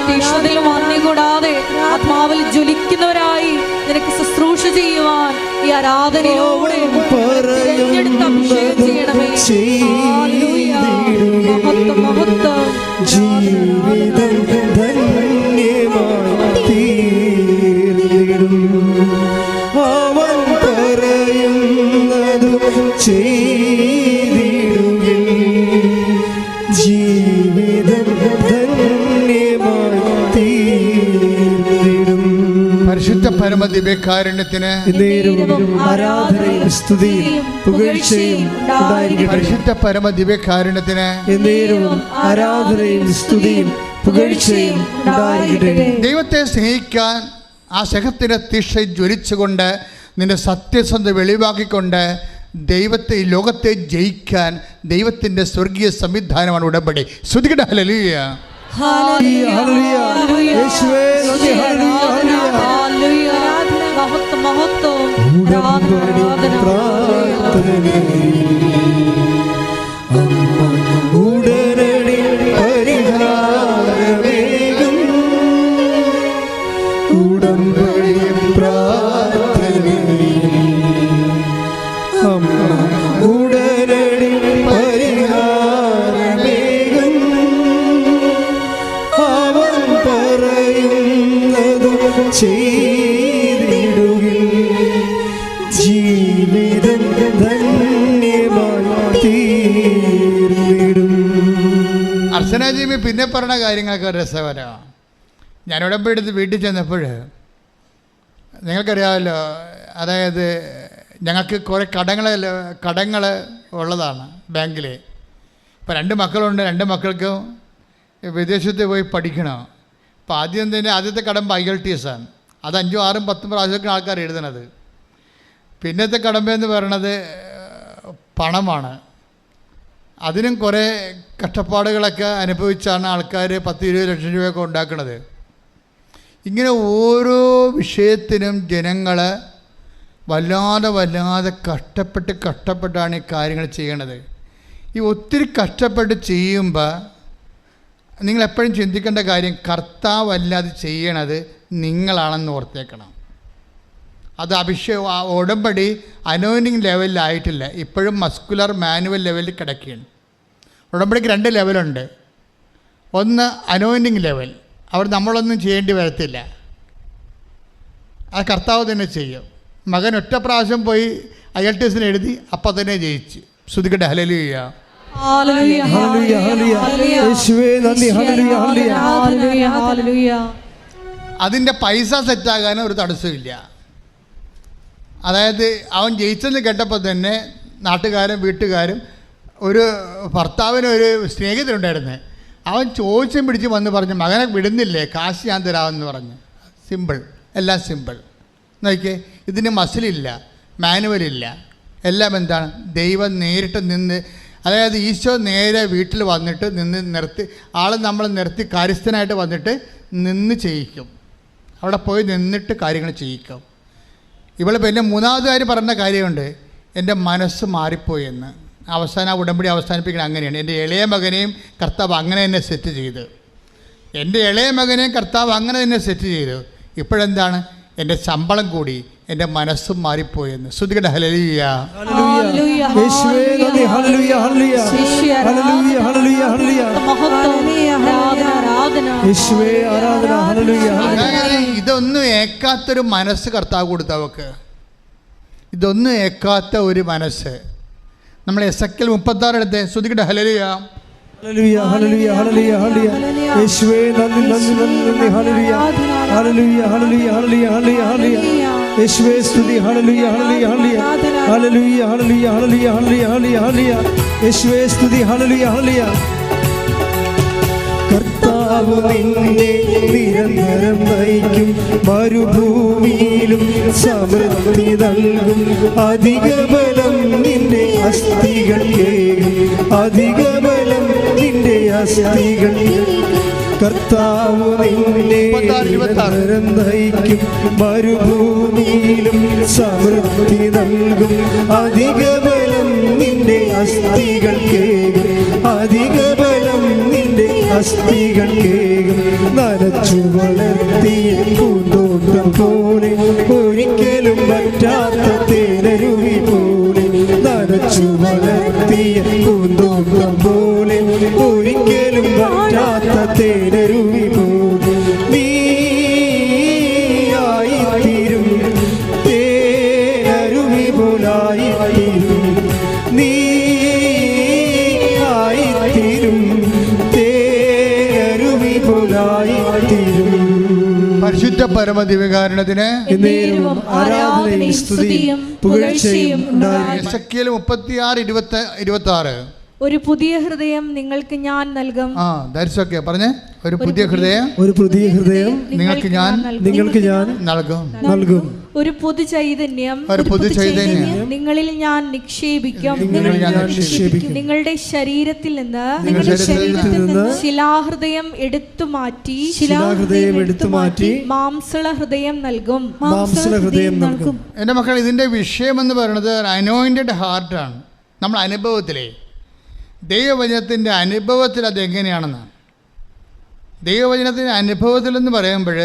B: തീഷ്ണതയിലും അന്യം കൂടാതെ ആത്മാവിൽ ജ്വലിക്കുന്നവരായി നിനക്ക് ശുശ്രൂഷ ചെയ്യുവാൻ ഈ ആരാധനയോടെ തിരഞ്ഞെടുത്ത് അഭിഷേകം ചെയ്യണമേ. മഹത്വം, മഹത്വം.
C: ജീവിതം ധന്യമായി തീർന്നിടും. അവൻ പറയുന്നതു ചെയ്തിടുകിൽ. ജീവിതം ധന്യമായി തീർന്നിടും.
D: പരിശുദ്ധ പരമ ദിവ്യകാരുണ്യത്തിന്
C: ആരാധനയും സ്തുതിയും പുകഴ്ചയും ഉണ്ടായിരിക്കട്ടെ.
D: പരിശുദ്ധ പരമ ദിവ്യകാരുണ്യത്തിന്
C: ആരാധനയും സ്തുതിയും പുകഴ്ചയും ഉണ്ടായിരിക്കട്ടെ.
D: ദൈവത്തെ സ്നേഹിക്കാൻ ആ സ്നേഹത്തിൻ്റെ തീക്ഷ ജ്വലിച്ചുകൊണ്ട് നിന്റെ സത്യസന്ധ വെളിവാക്കിക്കൊണ്ട് ദൈവത്തെ, ഈ ലോകത്തെ ജയിക്കാൻ ദൈവത്തിൻ്റെ സ്വർഗീയ സംവിധാനമാണ് ഉടമ്പടി. ശ്രുതികട്ടെ ഹല്ലേലൂയ.
B: മഹത്വം, മഹത്വം.
C: ഉടനടി പരിഹാരമേകും ഉടമ്പടി പ്രാർത്ഥന. ഉടനടി പരിഹാരമേകും അവൻ പറയുന്നതു ചെയ്തിടുകിൽ. ജീവിതം ധന്യമായി തീർന്നിടും.
D: അർച്ചനാജീവി പിന്നെ പറഞ്ഞ കാര്യങ്ങളൊക്കെ രസകരമാണ്. ഞാൻ ഉടമ്പടി എടുത്ത് വീട്ടിൽ ചെന്നപ്പോൾ നിങ്ങൾക്കറിയാമല്ലോ, അതായത് ഞങ്ങൾക്ക് കുറേ കടങ്ങൾ ഉള്ളതാണ് ബാങ്കിൽ. ഇപ്പോൾ 2 മക്കളുണ്ട്. 2 മക്കൾക്കും വിദേശത്ത് പോയി പഠിക്കണം. അപ്പോൾ ആദ്യത്തെ കടമ്പ IELTS ആണ്. അത് 5, 6, 10 പ്രാവശ്യമൊക്കെ ആൾക്കാർ എഴുതണത്. പിന്നത്തെ കടമ്പയെന്ന് പറയണത് പണമാണ്. അതിനും കുറേ കഷ്ടപ്പാടുകളൊക്കെ അനുഭവിച്ചാണ് ആൾക്കാർ 10-20 ലക്ഷം രൂപയൊക്കെ ഉണ്ടാക്കുന്നത്. ഇങ്ങനെ ഓരോ വിഷയത്തിനും ജനങ്ങൾ വല്ലാതെ കഷ്ടപ്പെട്ടാണ് ഈ കാര്യങ്ങൾ ചെയ്യണത്. ഈ ഒത്തിരി കഷ്ടപ്പെട്ട് ചെയ്യുമ്പോൾ നിങ്ങളെപ്പോഴും ചിന്തിക്കേണ്ട കാര്യം, കർത്താവല്ലാതെ ചെയ്യണത് നിങ്ങളാണെന്ന് ഓർത്തേക്കണം. അത് ഉടമ്പടി അനോയിൻറ്റിങ് ലെവലിലായിട്ടില്ല. ഇപ്പോഴും മസ്കുലർ മാനുവൽ ലെവലിൽ കിടക്കുകയാണ്. ഉടമ്പടിക്ക് 2 ലെവലുണ്ട്. ഒന്ന് അനോയിൻറ്റിങ് ലെവൽ, അവിടെ നമ്മളൊന്നും ചെയ്യേണ്ടി വരത്തില്ല, അത് കർത്താവ് തന്നെ ചെയ്യും. മകൻ ഒറ്റ പ്രാവശ്യം പോയി IELTS എഴുതി, അപ്പം തന്നെ ജയിച്ചു. ശ്രുതികട്ടെ ഹല്ലേലൂയ. അതിൻ്റെ പൈസ സെറ്റാകാനും ഒരു തടസ്സമില്ല. അതായത് അവൻ ജയിച്ചെന്ന് കേട്ടപ്പോൾ തന്നെ നാട്ടുകാരും വീട്ടുകാരും, ഒരു ഭർത്താവിനൊരു സ്നേഹിതരുണ്ടായിരുന്നു, അവൻ ചോദിച്ചും പിടിച്ച് വന്ന് പറഞ്ഞു, മകനെ വിടുന്നില്ലേ, കാശ് ഞാൻ തരാമെന്ന് പറഞ്ഞു. സിമ്പിൾ, എല്ലാം സിമ്പിൾ. നോക്കിയേ, ഇതിന് മസിലില്ല, മാനുവലില്ല, എല്ലാം എന്താണ്? ദൈവം നേരിട്ട് നിന്ന്, അതായത് ഈശോ നേരെ വീട്ടിൽ വന്നിട്ട് നിർത്തി, നമ്മൾ നിർത്തി കാര്യസ്ഥനായിട്ട് വന്നിട്ട് നിന്ന് ചെയ്യിക്കും. അവിടെ പോയി നിന്നിട്ട് കാര്യങ്ങൾ ചെയ്യിക്കും. ഇവൾ പിന്നെ 3ാമത് കാര്യം പറഞ്ഞ കാര്യമുണ്ട്, എൻ്റെ മനസ്സ് മാറിപ്പോയി എന്ന്. അവസാനം ഉടമ്പടി അവസാനിപ്പിക്കണം അങ്ങനെയാണ്. എൻ്റെ ഇളയ മകനെയും കർത്താവ് അങ്ങനെ തന്നെ സെറ്റ് ചെയ്ത്, എൻ്റെ ഇളയ മകനെയും കർത്താവ് അങ്ങനെ തന്നെ സെറ്റ് ചെയ്തു. ഇപ്പോഴെന്താണ്? എൻ്റെ ശമ്പളം കൂടി, എൻ്റെ മനസ്സും മാറിപ്പോയെന്ന്. ശ്രുതികട ഹല്ലേലൂയ.
C: യേശുവേ നന്ദി. ഹല്ലേലൂയ ഹല്ലേലൂയ ഹല്ലേലൂയ ഹല്ലേലൂയ ഹല്ലേലൂയ യേശുവേ ആരാധന. ഹല്ലേലൂയ.
D: അങ്ങനെ ഇതൊന്നും ഏക്കാത്തൊരു മനസ്സ് കർത്താവ് കൊടുത്തവർക്ക്, ഇതൊന്നും ഏക്കാത്ത ഒരു മനസ്സ്. നമ്മൾ എസെക്കിയേൽ 36 എടുത്ത് ശ്രുതികട ഹല്ലേലൂയ.
C: ഹല്ലേലൂയ ഹല്ലേലൂയ ഹല്ലേലൂയ ഹല്ലേലൂയ യേശുവേ നന്ദി നന്ദി നന്ദി. ഹല്ലേലൂയ ഹല്ലേലൂയ ഹല്ലേലൂയ ഹല്ലേലൂയ ഹല്ലേലൂയ ഹല്ലേലൂയ യേശുവേ സ്തുതി. ഹല്ലേലൂയ ഹല്ലേലൂയ ഹല്ലേലൂയ ഹല്ലേലൂയ ഹല്ലേലൂയ ഹല്ലേലൂയ ഹല്ലേലൂയ ഹല്ലേലൂയ യേശുവേ സ്തുതി. ഹല്ലേലൂയ ഹല്ലേലൂയ. കർത്താവ് നിന്നെ നിരന്തരം നയിക്കും, മരുഭൂമിയിലും സമൃദ്ധി നൽകും. അധിക ബലം നിന്റെ അസ്ഥികൾക്കേകും, അധിക ബലം നിന്റെ അസ്ഥികൾക്കേകും. കർത്താവ് നിന്നെ നിരന്തരം നയിക്കും, മരുഭൂമിയിലും സമൃദ്ധി നൽകും. അധിക ബലം നിന്റെ അസ്ഥികൾക്കേകും, അധിക ബലം നിന്റെ അസ്ഥികൾക്കേകും. നനച്ചു വളർത്തിയ പൂന്തോട്ടം പോലെ, ഒരിക്കലും പറ്റാത്ത തേനരുവി പോലെ. നനച്ചു വളർത്തിയ പൂന്തോട്ടം പോലെ, ഒരിക്കലും പറ്റാത്ത തേനരുവി പോലെ. നീയായിത്തീരും, തേനരുവി പോലായിത്തീരും. നീയായിത്തീരും, തേനരുവി പോലായിത്തീരും.
D: പരിശുദ്ധ പരമദിവ്യകാരുണ്യത്തിന്
C: ആരാധനയും സ്തുതിയും പുകഴ്ചയും ഉണ്ടായിരിക്കട്ടെ.
D: എസെക്കിയേൽ 36:26.
E: ഒരു പുതിയ ഹൃദയം നിങ്ങൾക്ക് ഞാൻ നൽകും.
D: ദാറ്റ്സ് പറഞ്ഞേ. ഒരു പുതിയ ഹൃദയം,
C: ഒരു പുതിയ ഹൃദയം നിങ്ങൾക്ക് ഞാൻ
D: നൽകും.
E: ഒരു പുതു ചൈതന്യം നിങ്ങളിൽ ഞാൻ നിക്ഷേപിക്കും. നിങ്ങളുടെ ശരീരത്തിൽ നിന്ന് ശിലാഹൃദയം എടുത്തു മാറ്റി മാംസള ഹൃദയം നൽകും.
D: എൻ്റെ മക്കൾ, ഇതിൻ്റെ വിഷയമെന്ന് പറയുന്നത് അനോയിൻറ്റഡ് ഹാർട്ടാണ്. നമ്മൾ അനുഭവത്തിലെ ദൈവവചനത്തിൻ്റെ അനുഭവത്തിൽ അതെങ്ങനെയാണെന്നാണ്. ദൈവവചനത്തിൻ്റെ അനുഭവത്തിലെന്ന് പറയുമ്പോൾ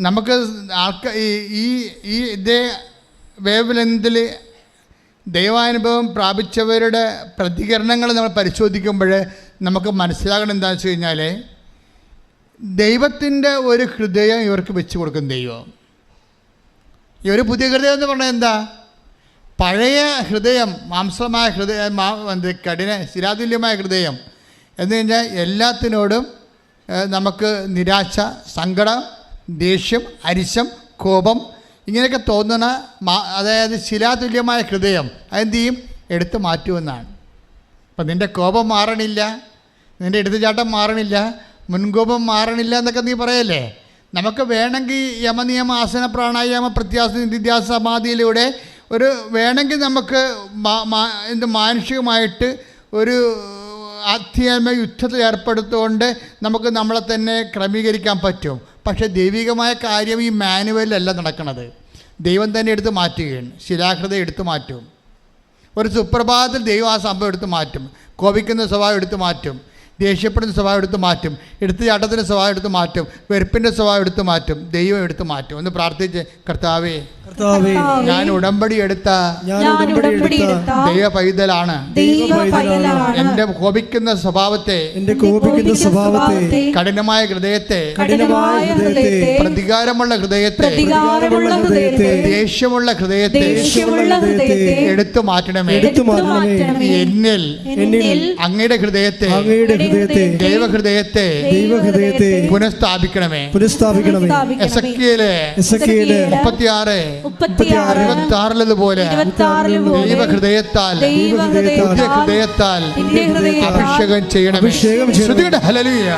D: നമുക്ക് ഇതേ വേവ് ലെങ്തിൽ ദൈവാനുഭവം പ്രാപിച്ചവരുടെ പ്രതികരണങ്ങൾ നമ്മൾ പരിശോധിക്കുമ്പോൾ നമുക്ക് മനസ്സിലാകണം എന്താണെന്ന് വെച്ച് കഴിഞ്ഞാൽ, ദൈവത്തിൻ്റെ ഒരു ഹൃദയം ഇവർക്ക് വെച്ച് കൊടുക്കും ദൈവം. ഈ ഒരു പുതിയ ഹൃദയം എന്ന് പറഞ്ഞാൽ എന്താ? പഴയ ഹൃദയം, മാംസമായ ഹൃദയം, ശിലാതുല്യമായ ഹൃദയം എന്ന് കഴിഞ്ഞാൽ എല്ലാത്തിനോടും നമുക്ക് നിരാശ, സങ്കടം, ദേഷ്യം, അരിശം, കോപം ഇങ്ങനെയൊക്കെ തോന്നുന്ന അതായത് ശിലാതുല്യമായ ഹൃദയം അതെന്ത് ചെയ്യും? എടുത്തു മാറ്റുമെന്നാണ്. അപ്പം നിൻ്റെ കോപം മാറണില്ല, നിൻ്റെ എടുത്തുചാട്ടം മാറണില്ല, മുൻകോപം മാറണില്ല എന്നൊക്കെ നീ പറയല്ലേ. നമുക്ക് വേണമെങ്കിൽ യമനിയമ, ആസന, പ്രാണായാമ, പ്രത്യാസ, നിധ്യാസ, സമാധിയിലൂടെ ഒരു വേണമെങ്കിൽ നമുക്ക് മാനുഷികമായിട്ട് ഒരു ആധ്യാത്മിക യുദ്ധത്തിൽ ഏർപ്പെടുത്തുകൊണ്ട് നമുക്ക് നമ്മളെ തന്നെ ക്രമീകരിക്കാൻ പറ്റും. പക്ഷേ ദൈവികമായ കാര്യം ഈ മാനുവലല്ല നടക്കുന്നത്. ദൈവം തന്നെ എടുത്ത് മാറ്റുകയാണ്. ശിലാഹൃദയം എടുത്തു മാറ്റും. ഒരു സുപ്രഭാതത്തിൽ ദൈവം ആ സംഭവം എടുത്ത് മാറ്റും. കോപിക്കുന്ന സ്വഭാവം എടുത്ത് മാറ്റും. ദേഷ്യപ്പെടുന്ന സ്വഭാവം എടുത്ത് മാറ്റും. എടുത്തുചാട്ടത്തിൻ്റെ സ്വഭാവം എടുത്ത് മാറ്റും. വെറുപ്പിൻ്റെ സ്വഭാവം എടുത്ത് മാറ്റും. ദൈവം എടുത്ത് മാറ്റും. ഒന്ന് പ്രാർത്ഥിച്ച്, കർത്താവേ, ഞാൻ ഉടമ്പടി എടുത്ത ദൈവ പൈതലാണ്. എന്റെ കോപിക്കുന്ന സ്വഭാവത്തെ, കഠിനമായ ഹൃദയത്തെ, പ്രതികാരമുള്ള ഹൃദയത്തെ, ദേഷ്യമുള്ള ഹൃദയത്തെ എടുത്തു മാറ്റണമേ. എന്നിൽ അങ്ങയുടെ ഹൃദയത്തെ, ദൈവഹൃദയത്തെ പുനഃസ്ഥാപിക്കണമേ. എസെക്കിയേൽ 36:26 ദൈവഹൃദയത്താൽ പുതിയ ഹൃദയത്താൽ അഭിഷേകം ചെയ്യണമേ. ശ്രുതിയുടെ ഹല്ലേലൂയ.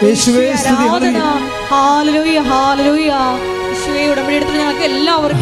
B: യേശുവേ ഉടമ്പടി എടുത്ത് ഞങ്ങൾക്ക് എല്ലാവർക്കും